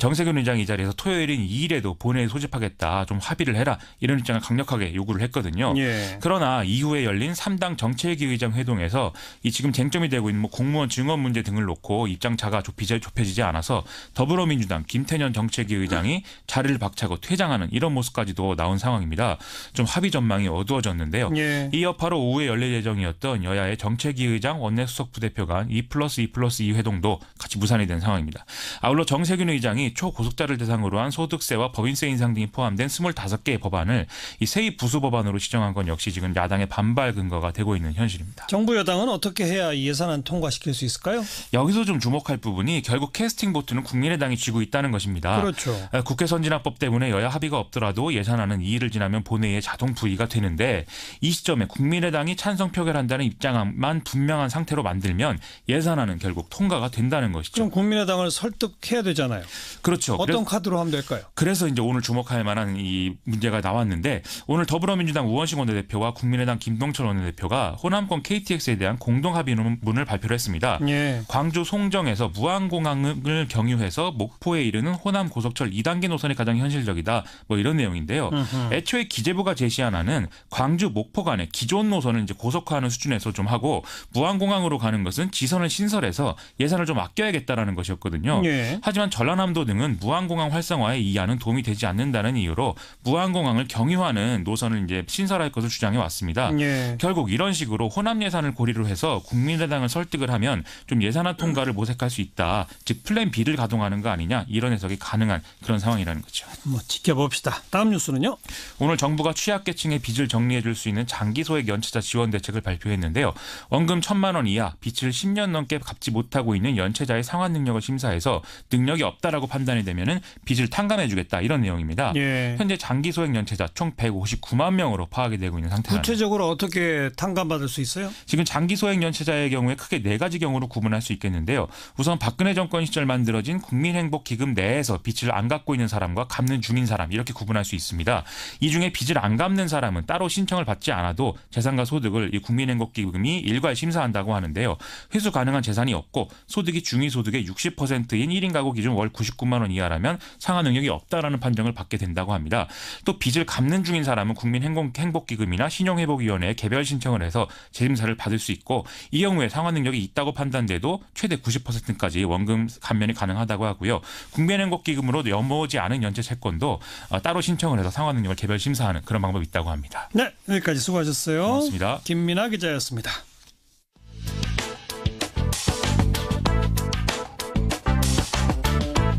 G: 정세균 의장이 이 자리에서 토요일인 2일에도 본회의 소집하겠다 좀 합의를 해라 이런 입장을 강력하게 요구를 했거든요. 그러나 이후에 열린 3당 정책위의장 회동에서 이 지금 쟁점이 되고 있는 공무원 증언 문제 등을 놓고 입장차가 좁혀지지 않아서 더불어민주당 김태년 정책위의장이 자리를 박차고 퇴장하는 이런 모습까지도 나온 상황입니다. 좀 합의 전망이 어두워졌는데요. 이 여파로 오후에 열릴 예정이었던 여야의 정책위의장 원내수석 부대표 간 2+2+2 회동도 같이 같이 무산이 된 상황입니다. 아울러 정세균 의장이 초고속자를 대상으로 한 소득세와 법인세 인상 등이 포함된 25개의 법안을 이 세입 부수 법안으로 지정한 건 역시 지금 야당의 반발 근거가 되고 있는 현실입니다.
A: 정부 여당은 어떻게 해야 이 예산안 통과시킬 수 있을까요?
G: 여기서 좀 주목할 부분이 결국 캐스팅 보트는 국민의당이 쥐고 있다는 것입니다.
A: 그렇죠.
G: 국회 선진화법 때문에 여야 합의가 없더라도 예산안은 2일을 지나면 본회의에 자동 부의가 되는데 이 시점에 국민의당이 찬성 표결한다는 입장만 분명한 상태로 만들면 예산안은 결국 통과가 된다는 것이죠.
A: 그럼 국민의당을 설득해야 되잖아요.
G: 그렇죠.
A: 어떤 카드로 하면 될까요?
G: 그래서 이제 오늘 주목할 만한 이 문제가 나왔는데 오늘 더불어민주당 우원식 원내대표와 국민의당 김동철 원내대표가 호남권 KTX에 대한 공동 합의문을 발표를 했습니다.
A: 예.
G: 광주 송정에서 무안공항을 경유해서 목포에 이르는 호남 고속철 2단계 노선이 가장 현실적이다. 뭐 이런 내용인데요. 애초에 기재부가 제시한 안은 광주 목포 간의 기존 노선을 이제 고속화하는 수준에서 좀 하고 무안공항으로 가는 것은 지선을 신설해서 예산을 좀 아껴야겠다라는 것이었거든요.
A: 예.
G: 하지만 전라남도 등은 무안공항 활성화에 이 안은 도움이 되지 않는다는 이유로 무안공항을 경유하는 노선을 이제 신설할 것을 주장해 왔습니다.
A: 예.
G: 결국 이런 식으로 호남 예산을 고리로 해서 국민의당을 설득을 하면 좀 예산안 통과를 모색할 수 있다. 즉 플랜 B를 가동하는 거 아니냐 이런 해석이 가능한 그런 상황이라는 거죠.
A: 뭐 지켜봅시다. 다음 뉴스는요?
G: 오늘 정부가 취약계층의 빚을 정리해 줄 수 있는 장기소액 연체자 지원 대책을 발표했는데요. 원금 1,000만 원 이하 빚을 10년 넘게 갚지 못하고 있는 연체자의 상환 능력을 심사해서 능력이 없다라고 판단이 되면은 빚을 탕감해 주겠다 이런 내용입니다.
A: 예.
G: 현재 장기소액 연체자 총 159만 명으로 파악이 되고 있는 상태입니다.
A: 구체적으로 어떻게 탕감받을 수 있어요?
G: 지금 장기소액 연체자의 경우에 크게 4가지 경우로 구분할 수 있겠는데요. 우선 박근혜 정권 시절 만들어진 국민행복기금 내에서 빚을 안 갚고 있는 사람과 갚는 중인 사람 이렇게 구분할 수 있습니다. 이 중에 빚을 안 갚는 사람은 따로 신청을 받지 않아도 재산과 소득을 이 국민행복기금이 일괄 심사한다고 하는데요. 회수 가능한 재산이 없고 소득이 중위소득의 60%인 1인 가구 기준 월 99만 원 이하라면 상환 능력이 없다라는 판정을 받게 된다고 합니다. 또 빚을 갚는 중인 사람은 국민행복기금이나 신용회복위원회에 개별 신청을 해서 재심사를 받을 수 있고 이 경우에 상환 능력이 있다고 판단돼도 최대 90%까지 원금 감면이 가능하다고 하고요. 국민행복기금으로 넘어오지 않은 연체 채권도 따로 신청을 해서 상환 능력을 개별 심사하는 그런 방법이 있다고 합니다.
A: 네, 여기까지 수고하셨어요.
G: 고맙습니다.
A: 김민아 기자였습니다.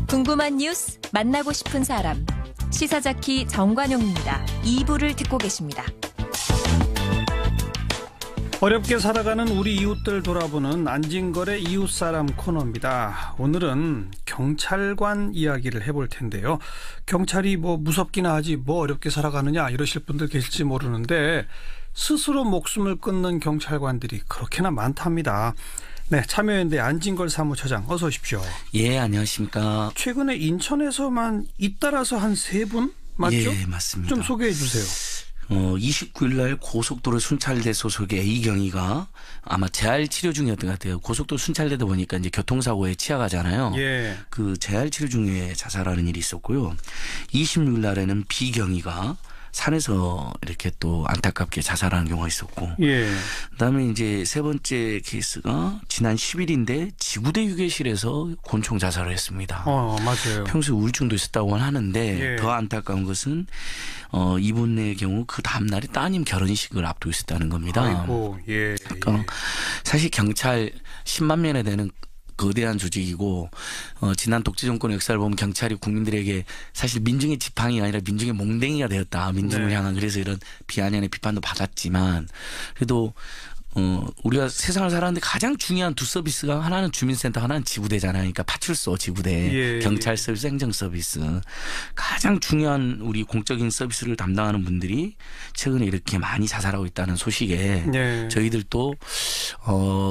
E: 궁금한 뉴스, 만나고 싶은 사람. 시사자키 정관용입니다. 2부를 듣고 계십니다.
A: 어렵게 살아가는 우리 이웃들 돌아보는 안진걸의 이웃사람 코너입니다. 오늘은 경찰관 이야기를 해볼 텐데요. 경찰이 뭐 무섭기나 하지 뭐 어렵게 살아가느냐 이러실 분들 계실지 모르는데 스스로 목숨을 끊는 경찰관들이 그렇게나 많답니다. 네, 참여연대 안진걸 사무처장 어서 오십시오.
I: 예, 안녕하십니까.
A: 최근에 인천에서만 잇따라서 한 3분 맞죠?
I: 예, 맞습니다.
A: 좀 소개해 주세요.
I: 29일 날 고속도로 순찰대 소속의 A경위가 아마 재활 치료 중이었던 것 같아요. 고속도로 순찰되다 보니까 이제 교통사고에 치여가잖아요.
A: 예.
I: 그 재활 치료 중에 자살하는 일이 있었고요. 26일 날에는 B경위가 산에서 이렇게 또 안타깝게 자살하는 경우가 있었고.
A: 예.
I: 그다음에 이제 세 번째 케이스가 지난 10일인데 지구대 휴게실에서 곤총 자살을 했습니다.
A: 맞아요.
I: 평소에 우울증도 있었다고 하는데
A: 예.
I: 더 안타까운 것은 이분의 경우 그 다음 날에 따님 결혼식을 앞두고 있었다는 겁니다.
A: 아이고, 예.
I: 그러니까 사실 경찰 10만 명에 되는 거대한 조직이고 지난 독재 정권의 역사를 보면 경찰이 국민들에게 사실 민중의 지팡이가 아니라 민중의 몽댕이가 되었다. 민중을
A: 네.
I: 향한 그래서 이런 비아냥의 비판도 받았지만 그래도 우리가 세상을 살았는데 가장 중요한 두 서비스가 하나는 주민센터, 하나는 지구대잖아요. 그러니까 파출소, 지구대,
A: 예,
I: 경찰 서비스, 행정 서비스. 가장 중요한 우리 공적인 서비스를 담당하는 분들이 최근에 이렇게 많이 자살하고 있다는 소식에
A: 네.
I: 저희들도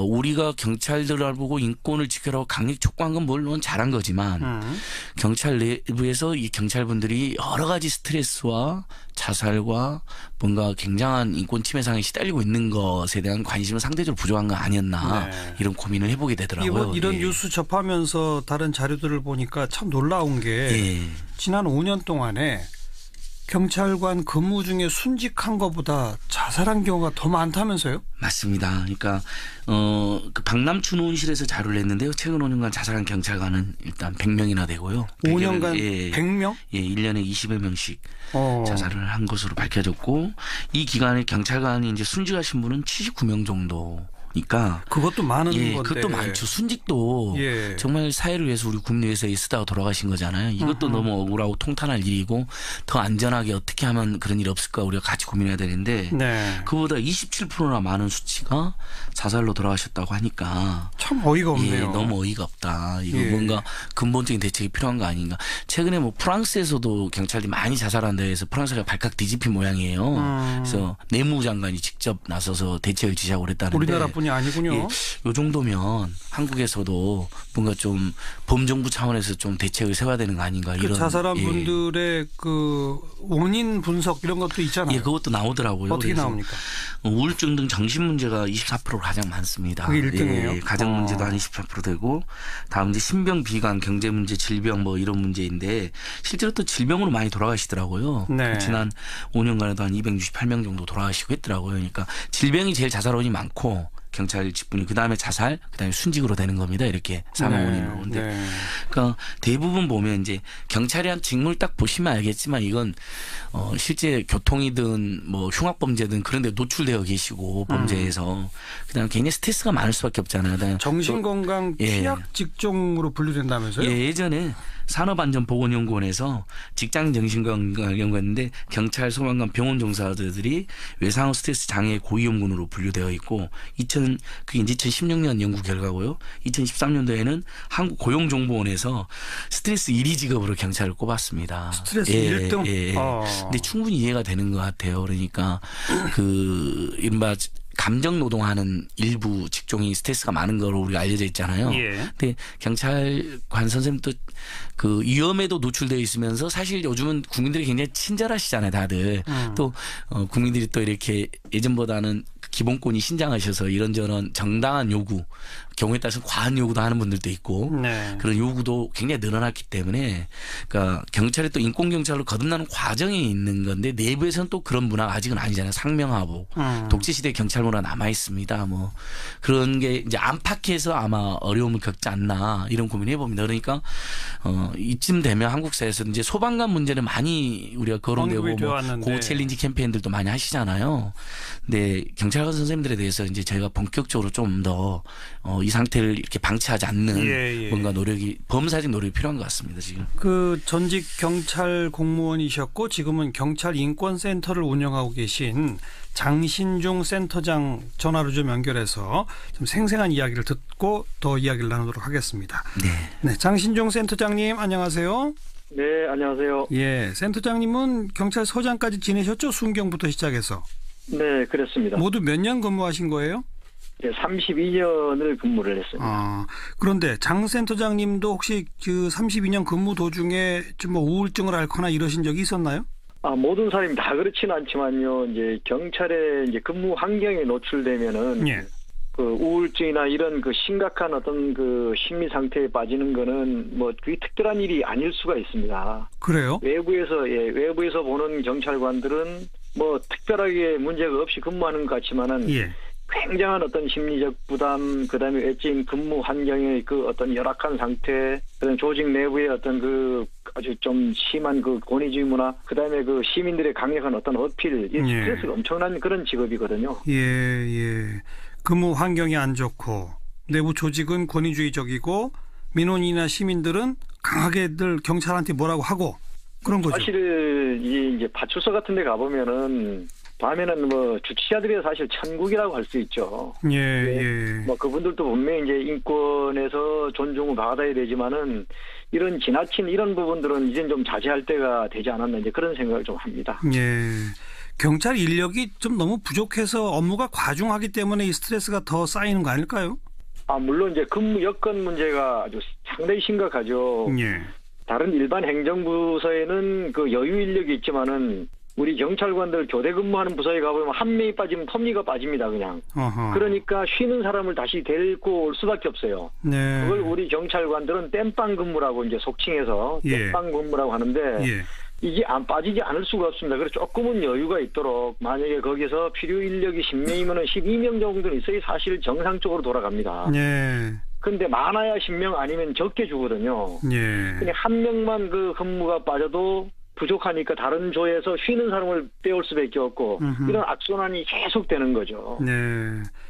I: 우리가 경찰들을 보고 인권을 지켜라고 강력 촉구한 건 물론 잘한 거지만 경찰 내부에서 이 경찰분들이 여러 가지 스트레스와 자살과 뭔가 굉장한 인권 침해 상황에 시달리고 있는 것에 대한 관심은 상대적으로 부족한 거 아니었나
A: 네.
I: 이런 고민을 해보게 되더라고요.
A: 이런
I: 예.
A: 뉴스 접하면서 다른 자료들을 보니까 참 놀라운 게
I: 예.
A: 지난 5년 동안에 경찰관 근무 중에 순직한 것보다 자살한 경우가 더 많다면서요?
I: 맞습니다. 그러니까 그 박남춘 의원실에서 자료를 냈는데요. 최근 5년간 자살한 경찰관은 일단 100명이나 되고요.
A: 5년간
I: 예,
A: 100명?
I: 예, 1년에 20여 명씩 자살을 한 것으로 밝혀졌고 이 기간에 경찰관이 이제 순직하신 분은 79명 정도 그러니까
A: 그것도 많은
I: 예,
A: 건데.
I: 그것도 많죠. 순직도
A: 예.
I: 정말 사회를 위해서 우리 국민을 위해서 쓰다가 돌아가신 거잖아요. 이것도 너무 억울하고 통탄할 일이고 더 안전하게 어떻게 하면 그런 일이 없을까 우리가 같이 고민해야 되는데
A: 네.
I: 그보다 27%나 많은 수치가 자살로 돌아가셨다고 하니까
A: 참 어이가 없네요.
I: 예, 너무 어이가 없다. 이거
A: 예.
I: 뭔가 근본적인 대책이 필요한 거 아닌가. 최근에 뭐 프랑스에서도 경찰들이 많이 자살한 데에서 프랑스가 발칵 뒤집힌 모양이에요. 그래서 내무장관이 직접 나서서 대책을 지시하고 그랬다는데
A: 우리나라뿐이 아니군요.
I: 예, 요 정도면 한국에서도 뭔가 좀 범정부 차원에서 좀 대책을 세워야 되는 거 아닌가.
A: 그
I: 이런
A: 자살한
I: 예.
A: 분들의 그 원인 분석 이런 것도 있잖아요.
I: 예, 그것도 나오더라고요.
A: 어떻게 나옵니까?
I: 우울증 등 정신 문제가 24%로 가장 많습니다.
A: 그게 1등이에요?
I: 예, 가정 문제도 한 24% 되고 다음 이제 신병, 비관, 경제 문제, 질병 뭐 이런 문제인데 실제로 또 질병으로 많이 돌아가시더라고요.
A: 네.
I: 지난 5년간에도 한 268명 정도 돌아가시고 했더라고요. 그러니까 질병이 제일 자살원이 많고 경찰 직분이 그다음에 자살, 그다음에 순직으로 되는 겁니다. 이렇게 사망 원인으로. 근데
A: 네.
I: 그러니까 대부분 보면 이제 경찰이 한 직무를 딱 보시면 알겠지만 이건 실제 교통이든 뭐 흉악 범죄든 그런 데 노출되어 계시고 범죄에서 그다음에 굉장히 스트레스가 많을 수밖에 없잖아요.
A: 정신건강 취약
I: 예.
A: 직종으로 분류된다면서요?
I: 예, 예전에 산업안전보건연구원에서 직장정신건강을 연구했는데 경찰, 소방관, 병원 종사자들이 외상후 스트레스 장애 고위험군으로 분류되어 있고 그게 이제 2016년 연구 결과고요. 2013년도에는 한국고용정보원에서 스트레스 1위 직업으로 경찰을 꼽았습니다.
A: 스트레스 1등?
I: 예. 근데 충분히 이해가 되는 것 같아요. 그러니까 그 이른바 감정 노동하는 일부 직종이 스트레스가 많은 거로 우리가 알려져 있잖아요.
A: 예.
I: 근데 경찰관 선생님도 그 위험에도 노출되어 있으면서 사실 요즘은 국민들이 굉장히 친절하시잖아요, 다들. 또 국민들이 또 이렇게 예전보다는 기본권이 신장하셔서 이런저런 정당한 요구, 경우에 따라서는 과한 요구도 하는 분들도 있고
A: 네.
I: 그런 요구도 굉장히 늘어났기 때문에 그러니까 경찰이 또 인권경찰로 거듭나는 과정에 있는 건데 내부에서는 또 그런 문화가 아직은 아니잖아요. 상명하고 독재시대 경찰 문화 남아 있습니다. 뭐 그런 게 이제 안팎에서 아마 어려움을 겪지 않나 이런 고민을 해봅니다. 그러니까 이쯤 되면 한국 사회에서 이제 소방관 문제는 많이 우리가 거론되고 뭐 고 챌린지 캠페인들도 많이 하시잖아요. 근데 경찰관 선생님들에 대해서 이제 저희가 본격적으로 좀 더 이 상태를 이렇게 방치하지 않는 뭔가 노력이 범사적 노력이 필요한 것 같습니다. 지금.
A: 그 전직 경찰 공무원이셨고 지금은 경찰 인권센터를 운영하고 계신 장신중 센터장 전화로 좀 연결해서 좀 생생한 이야기를 듣고 더 이야기를 나누도록 하겠습니다. 네, 장신중 센터장님 안녕하세요.
J: 네, 안녕하세요.
A: 예, 센터장님은 경찰서장까지 지내셨죠? 순경부터 시작해서.
J: 네, 그렇습니다.
A: 모두 몇 년 근무하신 거예요?
J: 네, 32년을 근무를 했습니다.
A: 그런데 장 센터장님도 혹시 그 32년 근무 도중에 좀 뭐 우울증을 앓거나 이러신 적이 있었나요?
J: 모든 사람이 다 그렇지는 않지만요. 이제 경찰의 이제 근무 환경에 노출되면은 그 우울증이나 이런 그 심각한 어떤 그 심리 상태에 빠지는 거는 뭐 그게 특별한 일이 아닐 수가 있습니다.
A: 그래요?
J: 외부에서 보는 경찰관들은 뭐 특별하게 문제가 없이 근무하는 것 같지만은 굉장한 어떤 심리적 부담, 그다음에 외적인 근무 환경의 그 어떤 열악한 상태, 그다음 조직 내부의 어떤 그 아주 좀 심한 그 권위주의 문화, 그다음에 그 시민들의 강력한 어떤 어필, 이 스트레스가 엄청난 그런 직업이거든요.
A: 근무 환경이 안 좋고 내부 조직은 권위주의적이고 민원인이나 시민들은 강하게들 경찰한테 뭐라고 하고 그런 거죠.
J: 사실 이제 파출소 같은 데 가보면은 밤에는 뭐 주치자들이 사실 천국이라고 할 수 있죠. 뭐 그분들도 분명히 이제 인권에서 존중을 받아야 되지만은 이런 지나친 이런 부분들은 이제 좀 자제할 때가 되지 않았나 이제 그런 생각을 좀 합니다.
A: 경찰 인력이 좀 너무 부족해서 업무가 과중하기 때문에 이 스트레스가 더 쌓이는 거 아닐까요?
J: 물론 이제 근무 여건 문제가 아주 상당히 심각하죠. 다른 일반 행정부서에는 그 여유 인력이 있지만은 우리 경찰관들 교대 근무하는 부서에 가보면 한 명이 빠지면 톱니가 빠집니다, 그냥. 그러니까 쉬는 사람을 다시 데리고 올 수밖에 없어요. 그걸 우리 경찰관들은 땜빵 근무라고 이제 속칭해서 땜빵 근무라고 하는데 이게 안 빠지지 않을 수가 없습니다. 그래서 조금은 여유가 있도록 만약에 거기서 필요 인력이 10명이면 12명 정도는 있어야 사실 정상적으로 돌아갑니다. 근데 많아야 10명 아니면 적게 주거든요. 그냥 한 명만 그 근무가 빠져도 부족하니까 다른 조에서 쉬는 사람을 빼올 수밖에 없고 이런 악순환이 계속되는 거죠.
A: 네,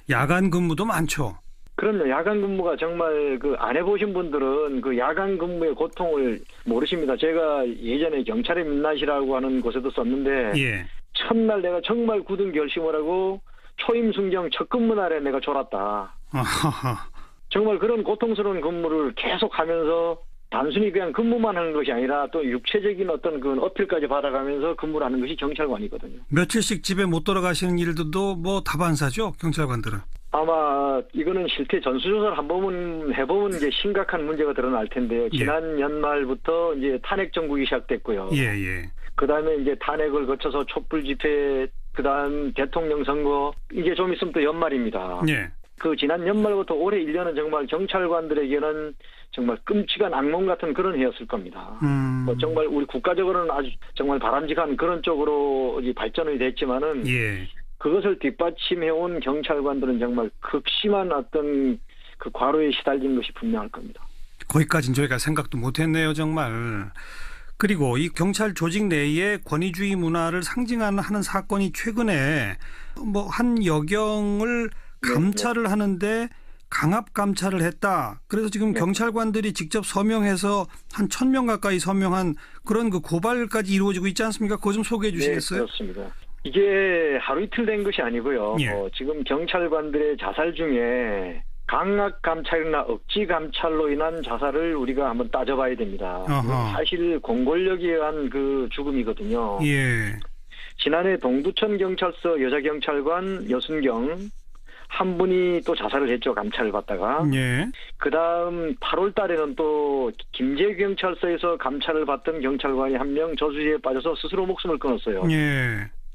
A: 야간 근무도 많죠.
J: 그럼요. 야간 근무가 정말 그 안 해보신 분들은 그 야간 근무의 고통을 모르십니다. 제가 예전에 경찰의 민낯이라고 하는 곳에도 썼는데
A: 예.
J: 첫날 내가 정말 굳은 결심을 하고 초임 순경 첫 근무 날에 내가 졸았다.
A: 아하하.
J: 정말 그런 고통스러운 근무를 계속하면서 단순히 그냥 근무만 하는 것이 아니라 또 육체적인 어떤 그 어필까지 받아가면서 근무를 하는 것이 경찰관이거든요.
A: 며칠씩 집에 못 돌아가시는 일들도 뭐 다반사죠, 경찰관들은.
J: 아마 이거는 실태 전수조사를 한 번은 해보면 이제 심각한 문제가 드러날 텐데요. 지난 연말부터 이제 탄핵 정국이 시작됐고요.
A: 예.
J: 그다음에 이제 탄핵을 거쳐서 촛불 집회, 그다음 대통령 선거, 이게 좀 있으면 또 연말입니다.
A: 예.
J: 그 지난 연말부터 올해 1년은 정말 경찰관들에게는 정말 끔찍한 악몽 같은 그런 해였을 겁니다. 뭐 정말 우리 국가적으로는 아주 정말 바람직한 그런 쪽으로 발전이 됐지만은 그것을 뒷받침해온 경찰관들은 정말 극심한 어떤 그 과로에 시달린 것이 분명할 겁니다.
A: 거기까지는 저희가 생각도 못했네요, 정말. 그리고 이 경찰 조직 내에 권위주의 문화를 상징하는 사건이 최근에 뭐 한 여경을 감찰을 하는데 강압 감찰을 했다. 그래서 지금 경찰관들이 직접 서명해서 한 1,000명 가까이 서명한 그런 그 고발까지 이루어지고 있지 않습니까? 그거 좀 소개해 주시겠어요?
J: 네, 그렇습니다. 이게 하루 이틀 된 것이 아니고요. 지금 경찰관들의 자살 중에 강압 감찰이나 억지 감찰로 인한 자살을 우리가 한번 따져봐야 됩니다. 사실 공권력에 의한 그 죽음이거든요. 지난해 동두천 경찰서 여자 경찰관 여순경 한 분이 또 자살을 했죠. 감찰을 받다가. 그다음 8월 달에는 또 김제 경찰서에서 감찰을 받던 경찰관이 한 명 저수지에 빠져서 스스로 목숨을 끊었어요.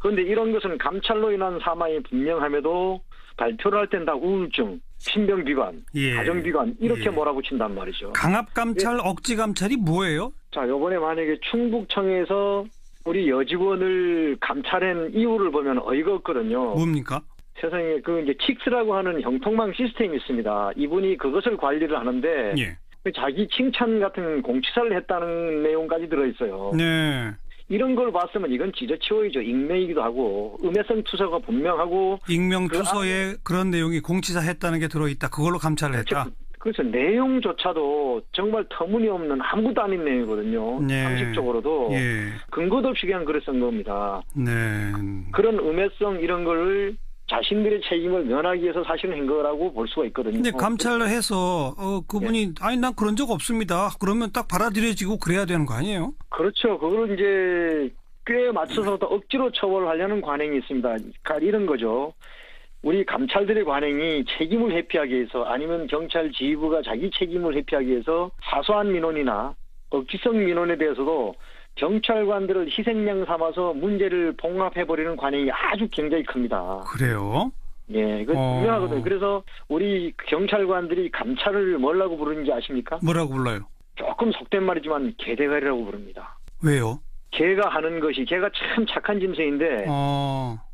J: 그런데 이런 것은 감찰로 인한 사망이 분명함에도 발표를 할 땐 다 우울증, 신병비관, 가정비관 이렇게 몰아붙인단 말이죠.
A: 강압감찰, 억지감찰이 뭐예요?
J: 자, 이번에 만약에 충북청에서 우리 여직원을 감찰한 이유를 보면 어이가 없거든요.
A: 뭡니까?
J: 세상에 그 이제 킥스라고 하는 형통망 시스템이 있습니다. 이분이 그것을 관리를 하는데 자기 칭찬 같은 공치사를 했다는 내용까지 들어있어요. 이런 걸 봤으면 이건 지저치워이죠. 익명이기도 하고 음해성 투서가 분명하고
A: 익명 투서에 그런 내용이 공치사 했다는 게 들어있다. 그걸로 감찰을 했다.
J: 그렇죠. 내용조차도 정말 터무니없는 아무것도 아닌 내용이거든요. 상식적으로도 근거도 없이 그냥 그랬던 겁니다. 그런 음해성 이런 걸 자신들의 책임을 면하기 위해서 사실은 한 거라고 볼 수가 있거든요.
A: 근데 감찰을 해서 그분이 아니 난 그런 적 없습니다. 그러면 딱 받아들여지고 그래야 되는 거 아니에요?
J: 그렇죠. 그걸 이제 꽤 맞춰서 억지로 처벌하려는 관행이 있습니다. 이런 거죠. 우리 감찰들의 관행이 책임을 회피하기 위해서 아니면 경찰 지휘부가 자기 책임을 회피하기 위해서 사소한 민원이나 억지성 민원에 대해서도 경찰관들을 희생양 삼아서 문제를 봉합해버리는 관행이 아주 굉장히 큽니다.
A: 그래요?
J: 그거 분명하거든요. 그래서 우리 경찰관들이 감찰을 뭐라고 부르는지 아십니까?
A: 뭐라고 불러요?
J: 조금 속된 말이지만 개대가리라고 부릅니다.
A: 왜요?
J: 개가 하는 것이, 개가 참 착한 짐승인데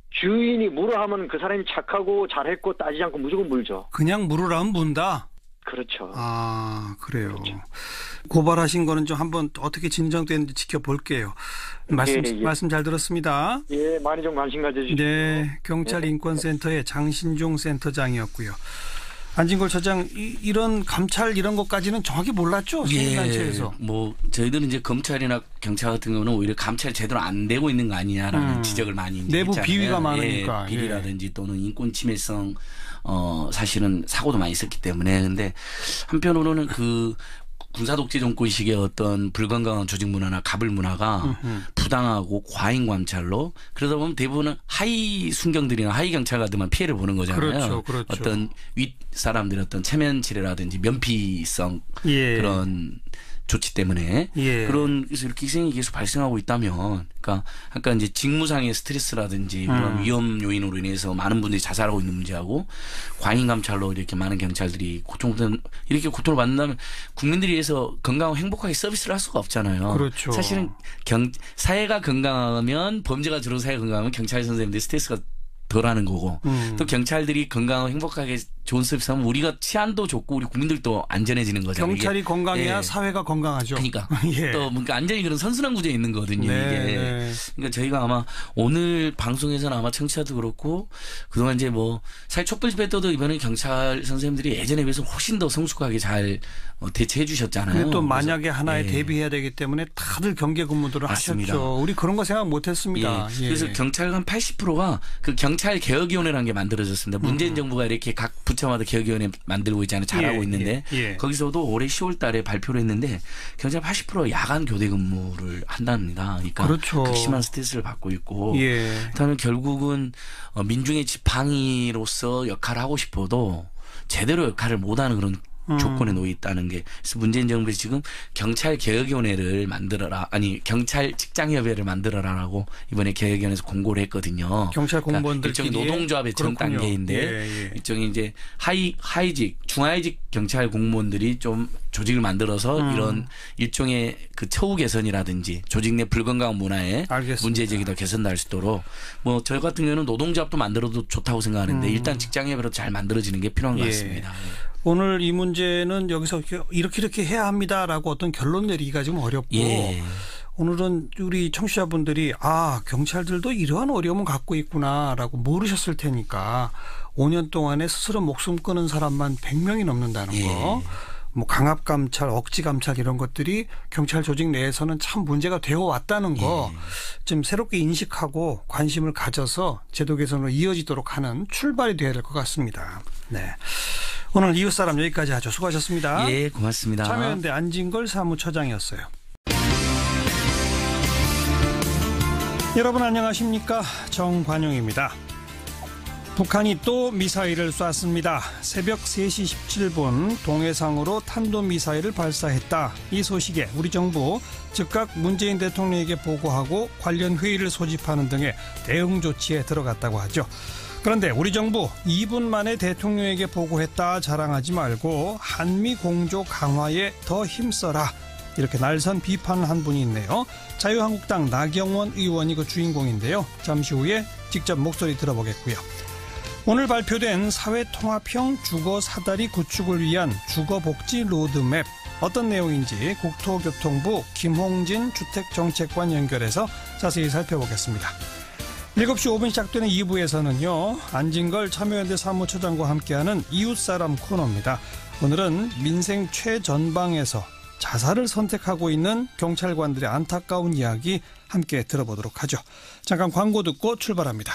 J: 주인이 물어 하면 그 사람이 착하고 잘했고 따지지 않고 무조건 물죠.
A: 그냥 물으라면 문다?
J: 그렇죠.
A: 아, 그래요.
J: 그렇죠.
A: 고발하신 거는 좀 한번 어떻게 진정되는지 지켜볼게요. 말씀 잘 들었습니다.
J: 많이 좀 관심 가져주시죠.
A: 경찰인권센터의 장신종 센터장이었고요. 안진걸 처장, 이런 감찰 이런 것까지는 정확히 몰랐죠? 시민단체에서.
I: 뭐 저희들은 이제 검찰이나 경찰 같은 경우는 오히려 감찰이 제대로 안 되고 있는 거 아니냐라는 지적을 많이
A: 내부
I: 했잖아요.
A: 비위가 많으니까.
I: 비리라든지 또는 인권 침해성 사실은 사고도 많이 있었기 때문에. 근데 한편으로는 그 군사독재 정권식의 어떤 불건강한 조직 문화나 가불 문화가 부당하고 과잉 감찰로 그러다 보면 대부분은 하위 순경들이나 하위 경찰관들만 피해를 보는 거잖아요.
A: 그렇죠.
I: 어떤 윗 사람들의 어떤 체면치레라든지 면피성 그런 조치 때문에 그런 그래서 이렇게 희생이 계속 발생하고 있다면, 그러니까 아까 이제 직무상의 스트레스라든지 그런 위험 요인으로 인해서 많은 분들이 자살하고 있는 문제하고 과잉 감찰로 이렇게 많은 경찰들이 이렇게 고통을 받는다면 국민들이 위해서 건강하고 행복하게 서비스를 할 수가 없잖아요.
A: 그렇죠.
I: 사실은 사회가 건강하면 범죄가 줄어서 사회가 건강하면 경찰 선생님들 스트레스가 덜하는 거고 또 경찰들이 건강하고 행복하게 좋은 서비스 하면 우리가 치안도 좋고 우리 국민들도 안전해지는 거잖아요.
A: 경찰이
I: 이게.
A: 건강해야 사회가 건강하죠.
I: 그러니까
A: 예.
I: 또 뭔가 안전이 그런 선순환 구조에 있는 거거든요.
A: 네,
I: 이게.
A: 네.
I: 그러니까 저희가 아마 오늘 방송에서는 아마 청취자도 그렇고 그동안 이제 뭐 사실 촛불 집회 때도 이번에 경찰 선생님들이 예전에 비해서 훨씬 더 성숙하게 잘 대처해 주셨잖아요.
A: 또 만약에 하나에
I: 예.
A: 대비해야 되기 때문에 다들 경계 근무들을
I: 맞습니다.
A: 하셨죠. 우리 그런 거 생각 못했습니다.
I: 예. 그래서 경찰관 80%가 그 경찰 개혁위원회라는 게 만들어졌습니다. 문재인 정부가 이렇게 각 부처마다 개혁위원회 만들고 있잖아요. 잘하고 있는데 거기서도 올해 10월 달에 발표를 했는데 경찰 80% 야간 교대 근무를 한답니다. 그러니까
A: 그렇죠.
I: 극심한 스트레스를 받고 있고 일단은 결국은 민중의 지팡이로서 역할을 하고 싶어도 제대로 역할을 못하는 그런 조건에 놓여 있다는 게 그래서 문재인 정부에서 지금 경찰 개혁위원회를 만들어라 경찰 직장협의회를 만들어라라고 이번에 개혁위원회에서 공고를 했거든요.
A: 경찰 공무원들끼리
I: 일종의 노동조합의 전 단계인데 일종의 이제 하이직 중하위직 경찰 공무원들이 좀 조직을 만들어서 이런 일종의 그 처우 개선이라든지 조직 내 불건강 문화에 문제 제기도 개선될 수 있도록 뭐 저희 같은 경우는 노동조합도 만들어도 좋다고 생각하는데 일단 직장협의회로 잘 만들어지는 게 필요한 것 같습니다.
A: 오늘 이 문제는 여기서 이렇게 해야 합니다라고 어떤 결론 내리기가 좀 어렵고 오늘은 우리 청취자분들이 경찰들도 이러한 어려움을 갖고 있구나라고 모르셨을 테니까 5년 동안에 스스로 목숨 끊은 사람만 100명이 넘는다는 거. 뭐 강압감찰, 억지감찰 이런 것들이 경찰 조직 내에서는 참 문제가 되어 왔다는 거 좀 새롭게 인식하고 관심을 가져서 제도 개선으로 이어지도록 하는 출발이 되어야 될 것 같습니다. 네. 오늘 이웃사람 여기까지 하죠. 수고하셨습니다.
I: 예, 고맙습니다.
A: 참여연대 안진걸 사무처장이었어요. 여러분 안녕하십니까? 정관용입니다. 북한이 또 미사일을 쐈습니다. 새벽 3시 17분 동해상으로 탄도미사일을 발사했다. 이 소식에 우리 정부 즉각 문재인 대통령에게 보고하고 관련 회의를 소집하는 등의 대응 조치에 들어갔다고 하죠. 그런데 우리 정부 2분 만에 대통령에게 보고했다 자랑하지 말고 한미 공조 강화에 더 힘써라. 이렇게 날선 비판을 한 분이 있네요. 자유한국당 나경원 의원이 그 주인공인데요. 잠시 후에 직접 목소리 들어보겠고요. 오늘 발표된 사회통합형 주거사다리 구축을 위한 주거복지 로드맵 어떤 내용인지 국토교통부 김홍진 주택정책관 연결해서 자세히 살펴보겠습니다. 7시 5분 시작되는 2부에서는요. 안진걸 참여연대 사무처장과 함께하는 이웃사람 코너입니다. 오늘은 민생 최전방에서 자살을 선택하고 있는 경찰관들의 안타까운 이야기 함께 들어보도록 하죠. 잠깐 광고 듣고 출발합니다.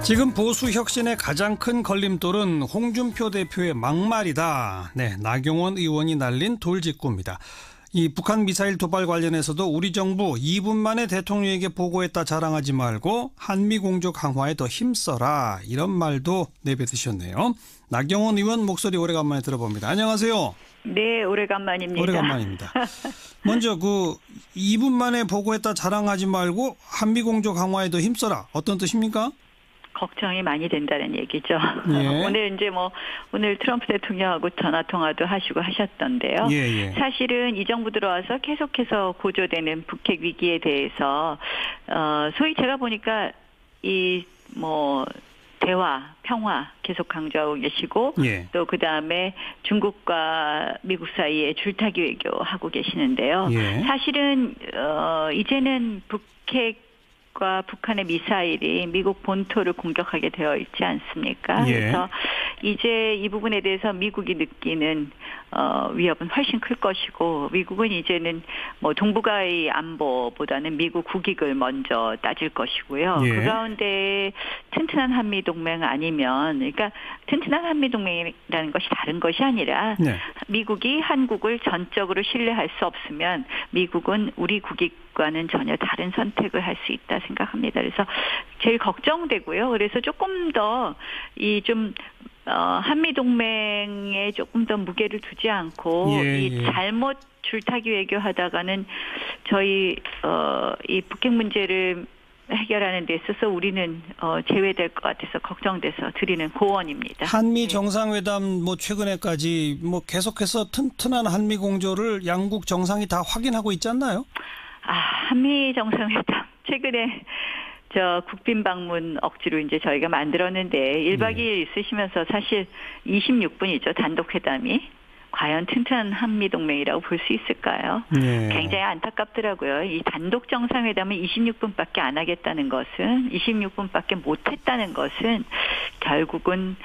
A: 지금 보수 혁신의 가장 큰 걸림돌은 홍준표 대표의 막말이다. 네, 나경원 의원이 날린 돌직구입니다. 이 북한 미사일 도발 관련해서도 우리 정부 2분 만에 대통령에게 보고했다 자랑하지 말고 한미 공조 강화에 더 힘써라. 이런 말도 내뱉으셨네요. 나경원 의원 목소리 오래간만에 들어봅니다. 안녕하세요.
B: 네, 오래간만입니다.
A: 오래간만입니다. 먼저 2분 만에 보고했다 자랑하지 말고 한미 공조 강화에 더 힘써라. 어떤 뜻입니까?
B: 걱정이 많이 된다는 얘기죠.
A: 예.
B: 오늘 트럼프 대통령하고 전화 통화도 하시고 하셨던데요.
A: 예.
B: 사실은 이 정부 들어와서 계속해서 고조되는 북핵 위기에 대해서 소위 제가 보니까 대화, 평화 계속 강조하고 계시고 또 그다음에 중국과 미국 사이에 줄타기 외교하고 계시는데요. 사실은 이제는 북핵과 북한의 미사일이 미국 본토를 공격하게 되어 있지 않습니까? 그래서 이제 이 부분에 대해서 미국이 느끼는 위협은 훨씬 클 것이고 미국은 이제는 동북아의 안보보다는 미국 국익을 먼저 따질 것이고요. 그 가운데 튼튼한 한미 동맹 아니면 그러니까 튼튼한 한미 동맹이라는 것이 다른 것이 아니라 미국이 한국을 전적으로 신뢰할 수 없으면 미국은 우리 국익과는 전혀 다른 선택을 할 수 있다 생각합니다. 그래서 제일 걱정되고요. 그래서 조금 더 한미 동맹에 조금 더 무게를 두지 않고 이 잘못 줄타기 외교하다가는 저희 이 북핵 문제를 해결하는 데 있어서 우리는 제외될 것 같아서 걱정돼서 드리는 고언입니다.
A: 한미 정상회담 최근에까지 계속해서 튼튼한 한미 공조를 양국 정상이 다 확인하고 있지 않나요?
B: 한미 정상회담 최근에 국빈 방문 억지로 이제 저희가 만들었는데 1박 2일 있으시면서 사실 26분이죠. 단독 회담이. 과연 튼튼한 한미동맹이라고 볼 수 있을까요? 굉장히 안타깝더라고요. 이 단독 정상회담을 26분밖에 안 하겠다는 것은 26분밖에 못했다는 것은 결국은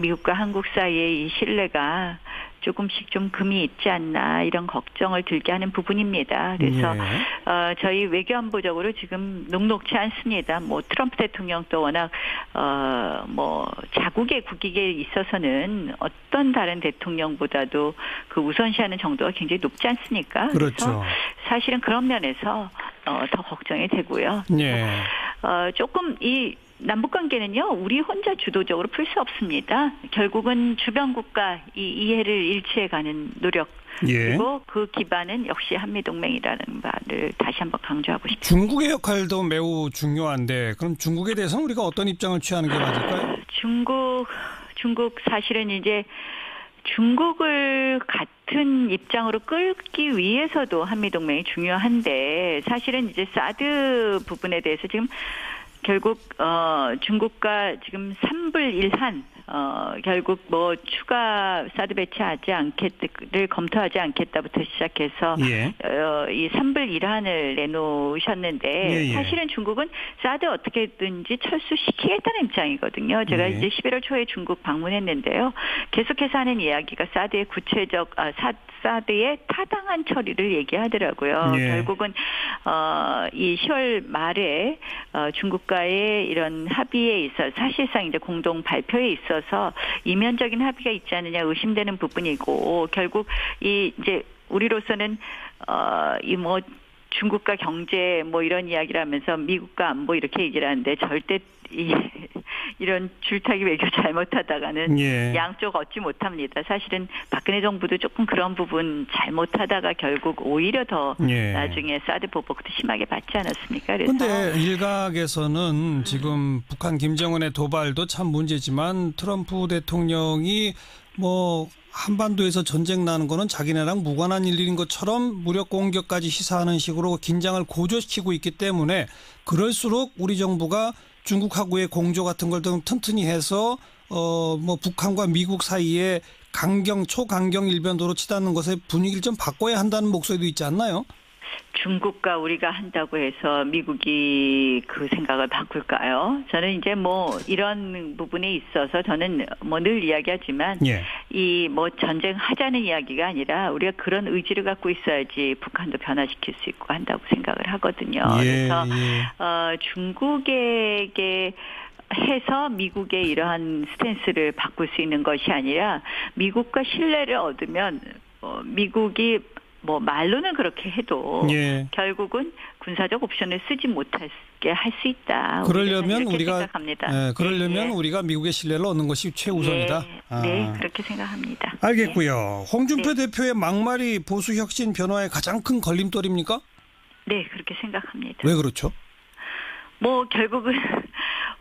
B: 미국과 한국 사이의 이 신뢰가 조금씩 좀 금이 있지 않나 이런 걱정을 들게 하는 부분입니다. 그래서 저희 외교안보적으로 지금 녹록치 않습니다. 뭐 트럼프 대통령도 워낙 자국의 국익에 있어서는 어떤 다른 대통령보다도 그 우선시하는 정도가 굉장히 높지 않습니까?
A: 그렇죠.
B: 그래서 사실은 그런 면에서 더 걱정이 되고요. 조금 이 남북관계는요, 우리 혼자 주도적으로 풀 수 없습니다. 결국은 주변 국가 이 이해를 일치해가는 노력. 그리고 그 기반은 역시 한미동맹이라는 말을 다시 한번 강조하고 싶습니다.
A: 중국의 역할도 매우 중요한데 그럼 중국에 대해서는 우리가 어떤 입장을 취하는 게 맞을까요?
B: 중국 사실은 이제 중국을 같은 입장으로 끌기 위해서도 한미동맹이 중요한데 사실은 이제 사드 부분에 대해서 지금 결국 중국과 지금 3불1한 결국 뭐 추가 사드 배치하지 않겠를 검토하지 않겠다부터 시작해서 이 3불1한을 내놓으셨는데 사실은 중국은 사드 어떻게든지 철수시키겠다는 입장이거든요. 제가 이제 11월 초에 중국 방문했는데요. 계속해서 하는 이야기가 사드의 구체적 사드의 타당한 처리를 얘기하더라고요. 결국은 이 10월 말에 중국과의 이런 합의에 있어 사실상 이제 공동 발표에 있어서 이면적인 합의가 있지 않느냐 의심되는 부분이고 결국 이 이제 우리로서는 이 뭐 중국과 경제 뭐 이런 이야기를 하면서 미국과 안보 이렇게 얘기를 하는데 절대 이런 줄타기 외교 잘못하다가는 양쪽 얻지 못합니다. 사실은 박근혜 정부도 조금 그런 부분 잘못하다가 결국 오히려 더 나중에 사드 보복도 심하게 받지 않았습니까?
A: 그런데 일각에서는 지금 북한 김정은의 도발도 참 문제지만 트럼프 대통령이 뭐 한반도에서 전쟁 나는 거는 자기네랑 무관한 일인 것처럼 무력 공격까지 시사하는 식으로 긴장을 고조시키고 있기 때문에 그럴수록 우리 정부가 중국하고의 공조 같은 걸 좀 튼튼히 해서 뭐 북한과 미국 사이에 초강경 일변도로 치닫는 것의 분위기를 좀 바꿔야 한다는 목소리도 있지 않나요?
B: 중국과 우리가 한다고 해서 미국이 그 생각을 바꿀까요? 저는 이제 뭐 이런 부분에 있어서 저는 뭐 늘 이야기하지만 이 뭐 전쟁 하자는 이야기가 아니라 우리가 그런 의지를 갖고 있어야지 북한도 변화시킬 수 있고 한다고 생각을 하거든요. 그래서 중국에게 해서 미국의 이러한 스탠스를 바꿀 수 있는 것이 아니라 미국과 신뢰를 얻으면 미국이 뭐 말로는 그렇게 해도 결국은 군사적 옵션을 쓰지 못하게 할 수 있다.
A: 그러려면 우리가 미국의 신뢰를 얻는 것이 최우선이다.
B: 네, 그렇게 생각합니다.
A: 알겠고요. 홍준표 대표의 막말이 보수 혁신 변화의 가장 큰 걸림돌입니까?
B: 네, 그렇게 생각합니다.
A: 왜 그렇죠?
B: 뭐 결국은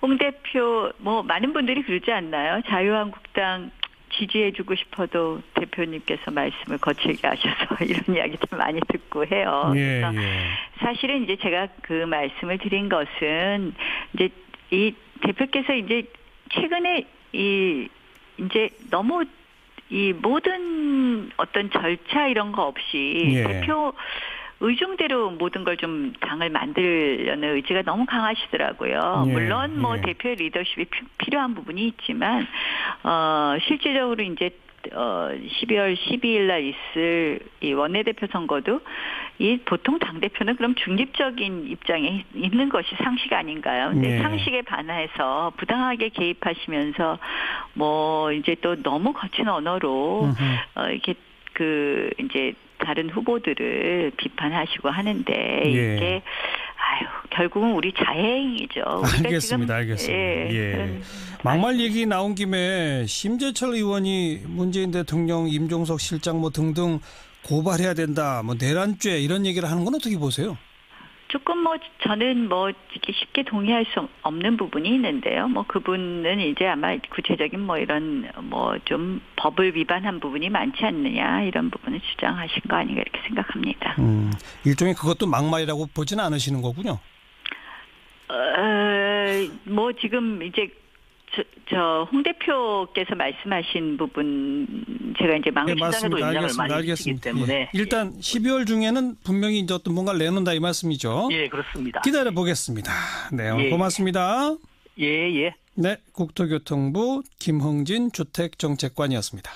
B: 홍 대표 뭐 많은 분들이 그러지 않나요? 자유한국당 지지해주고 싶어도 대표님께서 말씀을 거칠게 하셔서 이런 이야기들 많이 듣고 해요. 그래서 사실은 이제 제가 그 말씀을 드린 것은 이제 이 대표께서 이제 최근에 이제 너무 이 모든 어떤 절차 이런 거 없이 대표 의중대로 모든 걸 좀 당을 만들려는 의지가 너무 강하시더라고요. 물론 뭐 대표의 리더십이 필요한 부분이 있지만 실질적으로 이제 12월 12일 날 있을 이 원내대표 선거도 이 보통 당대표는 그럼 중립적인 입장에 있는 것이 상식 아닌가요? 근데 상식에 반해서 부당하게 개입하시면서 뭐 이제 또 너무 거친 언어로 이렇게 그 이제 다른 후보들을 비판하시고 하는데 이게 결국은 우리 자해행위죠.
A: 알겠습니다. 막말 얘기 나온 김에 심재철 의원이 문재인 대통령, 임종석 실장 뭐 등등 고발해야 된다, 뭐 내란죄 이런 얘기를 하는 건 어떻게 보세요?
B: 조금 뭐 저는 뭐 이렇게 쉽게 동의할 수 없는 부분이 있는데요. 뭐 그분은 이제 아마 구체적인 뭐 이런 뭐 좀 법을 위반한 부분이 많지 않느냐 이런 부분을 주장하신 거 아닌가 이렇게 생각합니다.
A: 일종의 그것도 막말이라고 보지는 않으시는 거군요.
B: 뭐 지금 이제 저 홍 대표께서 말씀하신 부분 제가 이제 망신상에도 인정을 많이 했기 때문에
A: 예. 일단 12월 중에는 분명히 이제 어떤 뭔가를 내놓는다 이 말씀이죠.
D: 예, 그렇습니다.
A: 기다려 보겠습니다. 네, 오늘 고맙습니다.
D: 예.
A: 네, 국토교통부 김흥진 주택정책관이었습니다.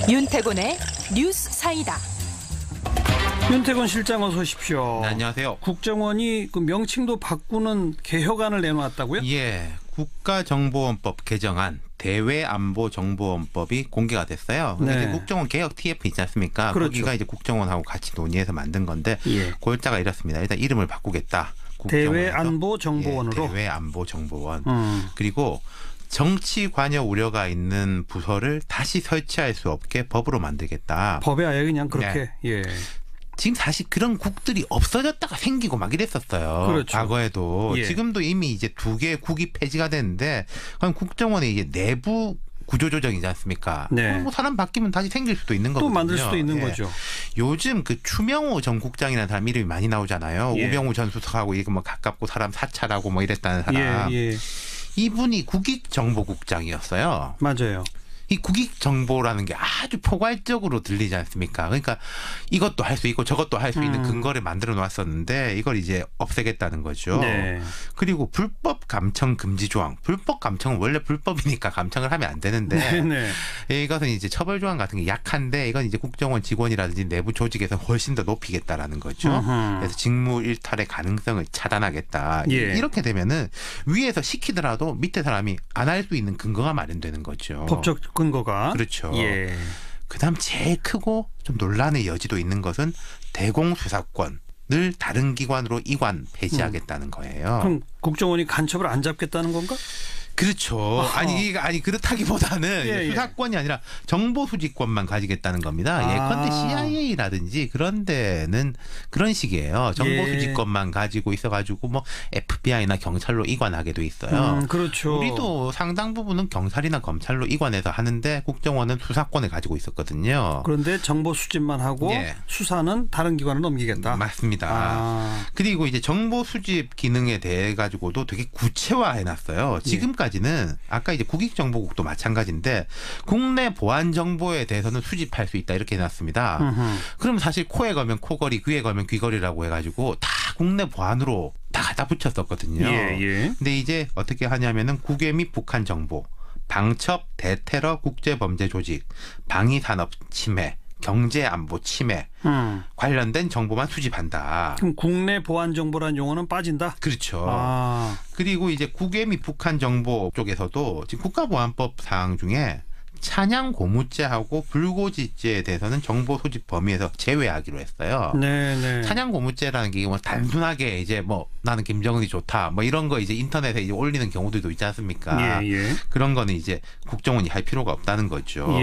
E: 윤태곤의 뉴스 사이다.
A: 윤태곤 실장 어서 오십시오.
F: 네, 안녕하세요.
A: 국정원이 그 명칭도 바꾸는 개혁안을 내놓았다고요?
F: 예, 국가정보원법 개정안 대외안보정보원법이 공개가 됐어요.
A: 네.
F: 이제 국정원 개혁 TF 있지 않습니까?
A: 그렇죠.
F: 거기가 이제 국정원하고 같이 논의해서 만든 건데
A: 예.
F: 골자가 이렇습니다. 일단 이름을 바꾸겠다.
A: 대외안보정보원으로.
F: 예, 대외안보정보원. 그리고 정치 관여 우려가 있는 부서를 다시 설치할 수 없게 법으로 만들겠다.
A: 법에 아예 그냥 그렇게.
F: 네.
A: 예.
F: 지금 사실 그런 국들이 없어졌다가 생기고 막 이랬었어요.
A: 그렇죠.
F: 과거에도.
A: 예.
F: 지금도 이미 이제 2개의 국이 폐지가 됐는데 그럼 국정원의 이제 내부 구조조정이지 않습니까?
A: 네.
F: 뭐 사람 바뀌면 다시 생길 수도 있는 거거든요.
A: 또 만들 수도 있는 거죠.
F: 요즘 그 추명호 전 국장이라는 사람 이름이 많이 나오잖아요.
A: 예.
F: 우병우 전 수석하고 이거 뭐 가깝고 사람 사찰하고 뭐 이랬다는 사람.
A: 예.
F: 이분이 국익정보국장이었어요.
A: 맞아요.
F: 이 국익정보라는 게 아주 포괄적으로 들리지 않습니까? 그러니까 이것도 할 수 있고 저것도 할 수 있는 근거를 만들어 놨었는데 이걸 이제 없애겠다는 거죠.
A: 네.
F: 그리고 불법 감청 금지 조항. 불법 감청은 원래 불법이니까 감청을 하면 안 되는데
A: 네.
F: 이것은 이제 처벌 조항 같은 게 약한데 이건 이제 국정원 직원이라든지 내부 조직에서 훨씬 더 높이겠다라는 거죠. 그래서 직무 일탈의 가능성을 차단하겠다.
A: 예.
F: 이렇게 되면은 위에서 시키더라도 밑에 사람이 안 할 수 있는 근거가 마련되는 거죠.
A: 법적 근거가.
F: 그렇죠.
A: 예.
F: 그다음 제일 크고 좀 논란의 여지도 있는 것은 대공수사권을 다른 기관으로 이관 폐지하겠다는 거예요.
A: 그럼 국정원이 간첩을 안 잡겠다는 건가?
F: 그렇죠. 아니 그렇다기보다는
A: 예.
F: 수사권이 아니라 정보 수집권만 가지겠다는 겁니다. 예컨대 CIA라든지 그런 데는 그런 식이에요. 정보 수집권만 가지고 있어가지고 뭐 FBI나 경찰로 이관하게 돼 있어요.
A: 그렇죠.
F: 우리도 상당 부분은 경찰이나 검찰로 이관해서 하는데 국정원은 수사권을 가지고 있었거든요.
A: 그런데 정보 수집만 하고 수사는 다른 기관으로 넘기겠다.
F: 맞습니다. 그리고 이제 정보 수집 기능에 대해 가지고도 되게 구체화해놨어요. 지금까지는 아까 이제 국익정보국도 마찬가지인데 국내 보안 정보에 대해서는 수집할 수 있다 이렇게 해놨습니다. 그럼 사실 코에 걸면 코걸이, 귀에 걸면 귀걸이라고 해가지고 다 국내 보안으로 다 갖다 붙였었거든요. 근데 이제 어떻게 하냐면은 국외 및 북한 정보, 방첩, 대테러, 국제범죄 조직, 방위산업 침해, 경제안보 침해 관련된 정보만 수집한다.
A: 그럼 국내 보안 정보란 용어는 빠진다?
F: 그렇죠. 그리고 이제 국외 및 북한 정보 쪽에서도 지금 국가보안법 사항 중에 찬양 고무죄하고 불고지죄에 대해서는 정보 소집 범위에서 제외하기로 했어요.
A: 네네.
F: 찬양 고무죄라는 게 뭐 단순하게 이제 뭐 나는 김정은이 좋다 뭐 이런 거 이제 인터넷에 이제 올리는 경우들도 있지 않습니까? 그런 거는 이제 국정원이 할 필요가 없다는 거죠.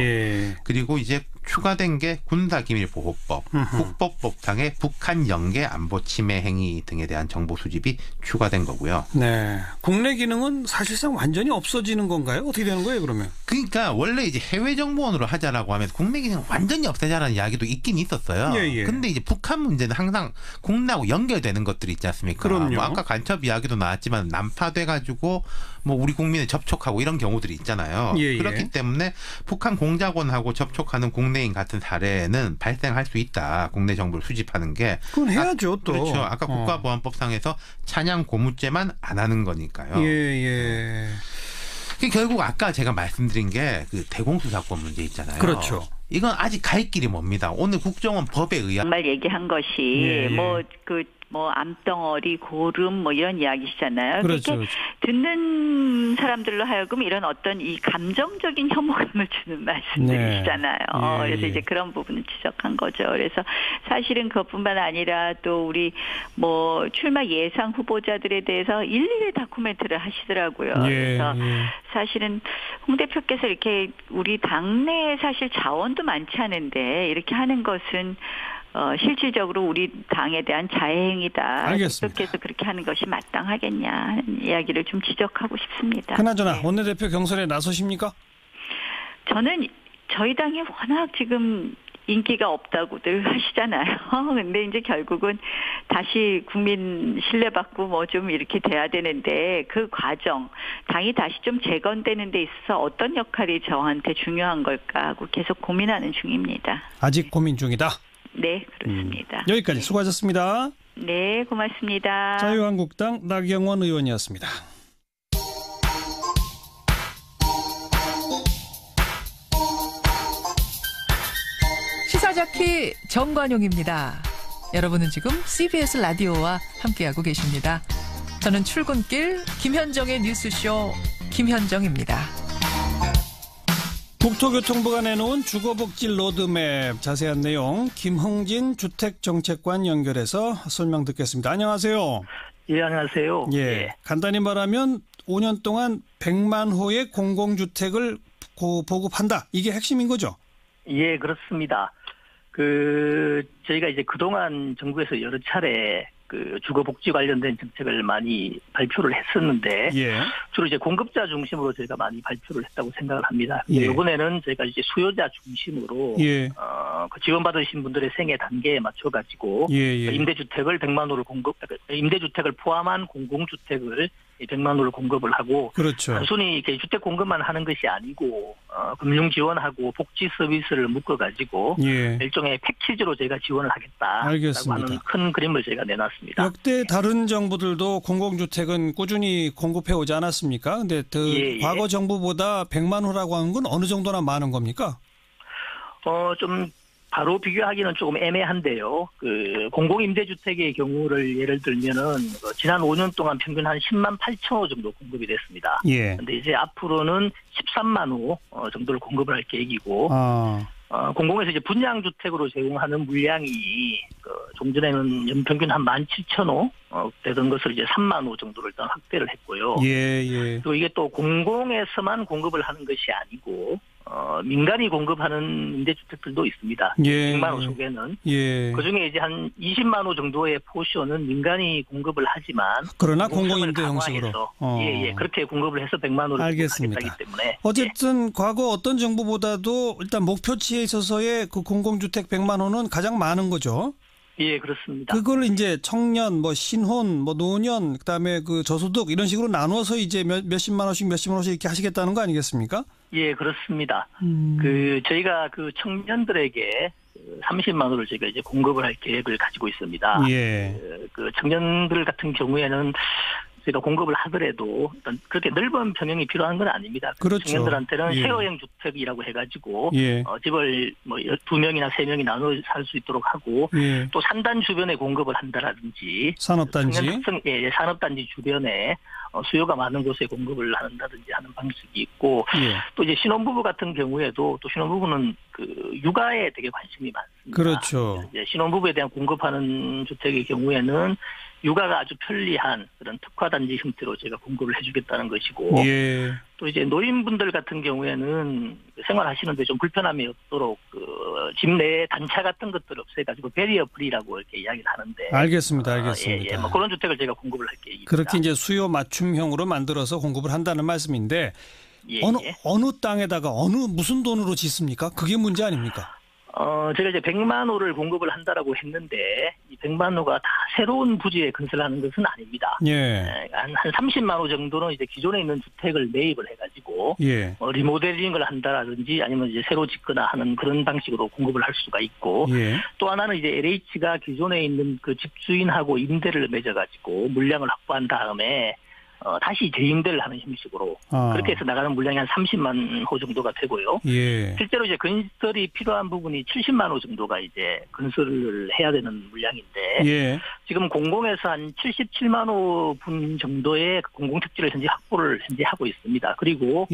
F: 그리고 이제 추가된 게 군사기밀보호법, 국법법상의 북한 연계 안보 침해 행위 등에 대한 정보 수집이 추가된 거고요.
A: 네. 국내 기능은 사실상 완전히 없어지는 건가요? 어떻게 되는 거예요, 그러면?
F: 그러니까 원래 이제 해외 정보원으로 하자라고 하면서 국내 기능 완전히 없애자라는 이야기도 있긴 있었어요. 근데 이제 북한 문제는 항상 국내하고 연결되는 것들이 있지 않습니까?
A: 그럼요.
F: 뭐 아까 간첩 이야기도 나왔지만 난파돼 가지고 뭐 우리 국민을 접촉하고 이런 경우들이 있잖아요. 그렇기 때문에 북한 공작원하고 접촉하는 국내인 같은 사례는 발생할 수 있다. 국내 정보를 수집하는 게.
A: 그건 해야죠, 또.
F: 그렇죠. 아까 국가보안법상에서 찬양 고무죄만 안 하는 거니까요. 결국 아까 제가 말씀드린 게 그 대공수사권 문제 있잖아요.
A: 그렇죠.
F: 이건 아직 갈 길이 멉니다. 오늘 국정원 법에 의한
B: 정말 얘기한 것이 뭐 암덩어리, 고름 뭐 이런 이야기시잖아요.
A: 그렇죠.
B: 듣는 사람들로 하여금 이런 어떤 이 감정적인 혐오감을 주는 말씀들이시잖아요. 그래서 이제 그런 부분을 지적한 거죠. 그래서 사실은 그것뿐만 아니라 또 우리 뭐 출마 예상 후보자들에 대해서 일일이 다큐멘터리를 하시더라고요. 그래서 사실은 홍 대표께서 이렇게 우리 당내에 사실 자원도 많지 않은데 이렇게 하는 것은 실질적으로 우리 당에 대한 자해행위다.
A: 알겠습니다.
B: 그래서 그렇게 하는 것이 마땅하겠냐 하는 이야기를 좀 지적하고 싶습니다.
A: 그나저나 원내대표 경선에 나서십니까?
B: 저는 저희 당이 워낙 지금 인기가 없다고들 하시잖아요. 근데 이제 결국은 다시 국민 신뢰받고 뭐 좀 이렇게 돼야 되는데 그 과정, 당이 다시 좀 재건되는 데 있어서 어떤 역할이 저한테 중요한 걸까 하고 계속 고민하는 중입니다.
A: 아직 고민 중이다?
B: 네, 그렇습니다.
A: 여기까지 수고하셨습니다.
B: 네, 고맙습니다.
A: 자유한국당 나경원 의원이었습니다.
C: 시사자키 정관용입니다. 여러분은 지금 CBS 라디오와 함께하고 계십니다. 저는 출근길 김현정의 뉴스쇼 김현정입니다.
A: 국토교통부가 내놓은 주거복지 로드맵 자세한 내용 김흥진 주택정책관 연결해서 설명 듣겠습니다. 안녕하세요.
D: 예, 안녕하세요.
A: 예, 간단히 말하면 5년 동안 100만 호의 공공주택을 보급한다. 이게 핵심인 거죠?
D: 예, 그렇습니다. 저희가 이제 그동안 정부에서 여러 차례 주거복지 관련된 정책을 많이 발표를 했었는데,
A: 예.
D: 주로 이제 공급자 중심으로 저희가 많이 발표를 했다고 생각을 합니다.
A: 예.
D: 이번에는 저희가 이제 수요자 중심으로,
A: 예.
D: 지원받으신 분들의 생애 단계에 맞춰가지고,
A: 예.
D: 임대주택을 100만 호를 임대주택을 포함한 공공주택을 100만 호를 공급을 하고,
A: 그렇죠.
D: 단순히 이렇게 주택 공급만 하는 것이 아니고 금융 지원하고 복지 서비스를 묶어가지고
A: 예.
D: 일종의 패키지로 저희가 지원을 하겠다라고
A: 알겠습니다.
D: 하는 큰 그림을 저희가 내놨습니다.
A: 역대 다른 정부들도 공공주택은 꾸준히 공급해 오지 않았습니까? 근데 과거 정부보다 100만 호라고 하는 건 어느 정도나 많은 겁니까?
D: 좀 바로 비교하기는 조금 애매한데요. 공공임대주택의 경우를 예를 들면은 지난 5년 동안 평균 한 10만 8천 호 정도 공급이 됐습니다.
A: 예.
D: 근데 이제 앞으로는 13만 호 정도를 공급을 할 계획이고, 공공에서 이제 분양주택으로 제공하는 물량이 좀 전에는 연평균 한 17,000호 되던 것을 이제 3만 호 정도를 일단 확대를 했고요.
A: 예.
D: 그리고 이게 또 공공에서만 공급을 하는 것이 아니고 민간이 공급하는 임대주택들도 있습니다.
A: 예.
D: 100만 호 속에는.
A: 예.
D: 그중에 이제 한 20만 호 정도의 포션은 민간이 공급을 하지만
A: 그러나 공공임대 형식으로.
D: 예. 그렇게 공급을 해서 100만 호를
A: 알겠습니다.
D: 하겠다기 때문에.
A: 어쨌든 과거 어떤 정부보다도 일단 목표치에 있어서의 그 공공주택 100만 호는 가장 많은 거죠.
D: 예, 그렇습니다.
A: 그걸 이제 청년, 청혼, 노년, 그다음에 저소득 이런 식으로 나누어서 이제 몇십만 원씩 이렇게 하시겠다는 거 아니겠습니까?
D: 예, 그렇습니다. 저희가 청년들에게 30만 원을 저희가 이제 공급을 할 계획을 가지고 있습니다.
A: 예.
D: 청년들 같은 경우에는 저희가 공급을 하더라도 그렇게 넓은 병영이 필요한 건 아닙니다.
A: 그렇죠.
D: 청년들한테는 쉐어형 주택이라고 해가지고 집을 2명이나 3명이 나눠 살 수 있도록 하고 또 산단 주변에 공급을 한다라든지
A: 산업단지
D: 산업단지 주변에 수요가 많은 곳에 공급을 한다든지 하는 방식이 있고 또 이제 신혼부부 같은 경우에도 또 신혼부부는 육아에 되게 관심이 많습니다.
A: 그렇죠.
D: 이제 신혼부부에 대한 공급하는 주택의 경우에는 육아가 아주 편리한 그런 특화단지 형태로 제가 공급을 해주겠다는 것이고 또 이제 노인분들 같은 경우에는 생활하시는데 좀 불편함이 없도록 집 내에 단차 같은 것들을 없애가지고 베리어 프리라고 이렇게 이야기를 하는데
A: 알겠습니다.
D: 그런 주택을 제가 공급을 할 계획입니다.
A: 그렇게 이제 수요 맞춤형으로 만들어서 공급을 한다는 말씀인데 어느 땅에다가 무슨 돈으로 짓습니까? 그게 문제 아닙니까?
D: 제가 이제 100만 호를 공급을 한다라고 했는데 이 100만 호가 다 새로운 부지에 건설하는 것은 아닙니다. 한 30만 호 정도는 이제 기존에 있는 주택을 매입을 해가지고 리모델링을 한다라든지 아니면 이제 새로 짓거나 하는 그런 방식으로 공급을 할 수가 있고 또 하나는 이제 LH가 기존에 있는 집주인하고 임대를 맺어가지고 물량을 확보한 다음에 다시 재임대를 하는 형식으로 그렇게 해서 나가는 물량이 한 30만 호 정도가 되고요. 실제로 이제 건설이 필요한 부분이 70만 호 정도가 이제 건설을 해야 되는 물량인데 지금 공공에서 한 77만 호 분 정도의 공공택지를 현재 확보를 하고 있습니다. 그리고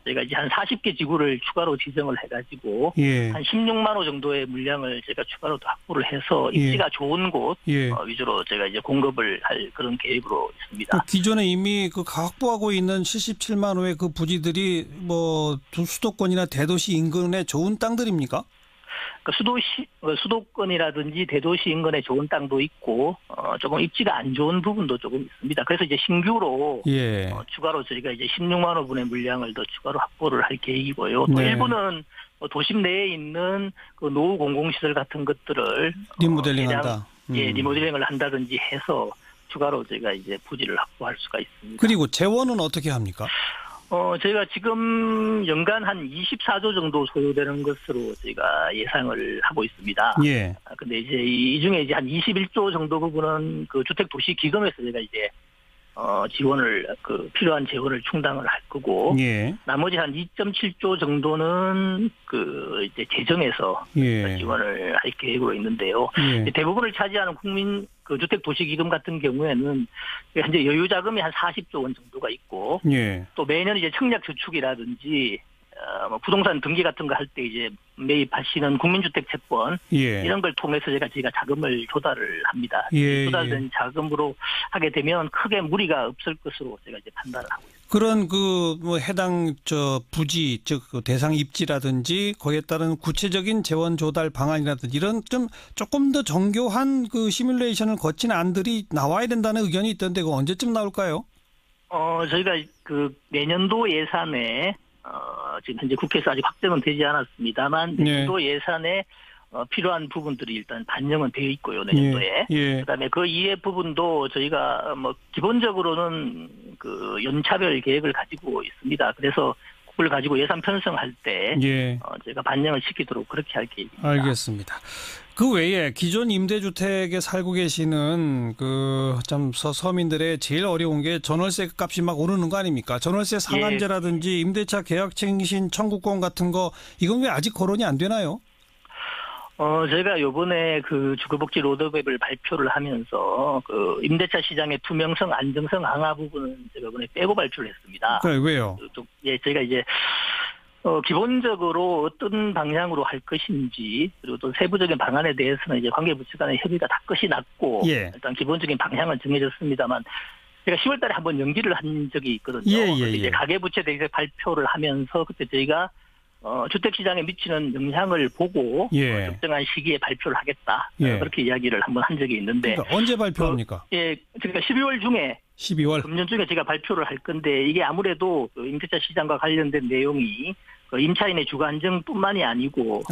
D: 저희가 이제 한 40개 지구를 추가로 지정을 해가지고 한 16만 호 정도의 물량을 제가 추가로 확보를 해서 입지가 좋은 곳 위주로 제가 이제 공급을 할 그런 계획으로 있습니다.
A: 기존에 이미 확보하고 있는 77만 호의 그 부지들이 수도권이나 대도시 인근의 좋은 땅들입니까?
D: 수도권이라든지 대도시 인근에 좋은 땅도 있고 조금 입지가 안 좋은 부분도 조금 있습니다. 그래서 이제 신규로 추가로 저희가 이제 16만 호분의 물량을 더 추가로 확보를 할 계획이고요. 또 일부는 도심 내에 있는 그 노후 공공시설 같은 것들을
A: 리모델링한다.
D: 리모델링을 한다든지 해서 추가로 저희가 이제 부지를 확보할 수가 있습니다.
A: 그리고 재원은 어떻게 합니까?
D: 저희가 지금 연간 한 24조 정도 소요되는 것으로 저희가 예상을 하고 있습니다.
A: 예.
D: 근데 이제 이 중에 이제 한 21조 정도 부분은 그 주택도시기금에서 저희가 이제 지원을 필요한 재원을 충당을 할 거고, 나머지 한 2.7조 정도는 이제 재정에서 지원을 할 계획으로 있는데요. 대부분을 차지하는 국민 주택도시기금 같은 경우에는 현재 여유자금이 한 40조 원 정도가 있고, 또 매년 이제 청약저축이라든지 부동산 등기 같은 거 할 때 이제 매입하시는 국민주택 채권 이런 걸 통해서 저희가 자금을 조달을 합니다. 조달된 자금으로 하게 되면 크게 무리가 없을 것으로 제가 이제 판단을 하고 있습니다.
A: 그런 해당 부지 즉 대상 입지라든지 거기에 따른 구체적인 재원 조달 방안이라든지 이런 조금 더 정교한 시뮬레이션을 거친 안들이 나와야 된다는 의견이 있던데 그거 언제쯤 나올까요?
D: 저희가 내년도 예산에 지금 현재 국회에서 아직 확정은 되지 않았습니다만 내년도 예산에 필요한 부분들이 일단 반영은 되어 있고요, 내년도에. 그다음에 그 이외 부분도 저희가 기본적으로는 연차별 계획을 가지고 있습니다. 그래서 그걸 가지고 예산 편성할 때 저희가 반영을 시키도록 그렇게 할 계획입니다.
A: 알겠습니다. 그 외에 기존 임대주택에 살고 계시는 서민들의 제일 어려운 게 전월세 값이 막 오르는 거 아닙니까? 전월세 상한제라든지 임대차 계약갱신 청구권 같은 거 이건 왜 아직 거론이 안 되나요?
D: 저희가 요번에 주거복지 로드맵을 발표를 하면서 임대차 시장의 투명성, 안정성 강화 부분은 제가 이번에 빼고 발표를 했습니다.
A: 그래, 왜요?
D: 저희가 이제 기본적으로 어떤 방향으로 할 것인지 그리고 또 세부적인 방안에 대해서는 이제 관계부처 간의 협의가 다 끝이 났고 일단 기본적인 방향은 정해졌습니다.만 제가 10월달에 한번 연기를 한 적이 있거든요. 이제 가계부처에 대해서 발표를 하면서 그때 저희가 주택시장에 미치는 영향을 보고 적정한 시기에 발표를 하겠다. 그렇게 이야기를 한번 한 적이 있는데.
A: 그러니까 언제 발표합니까?
D: 그러니까 12월 중에.
A: 12월.
D: 금년 중에 제가 발표를 할 건데 이게 아무래도 임대차 시장과 관련된 내용이 임차인의 주거 안정뿐만이 아니고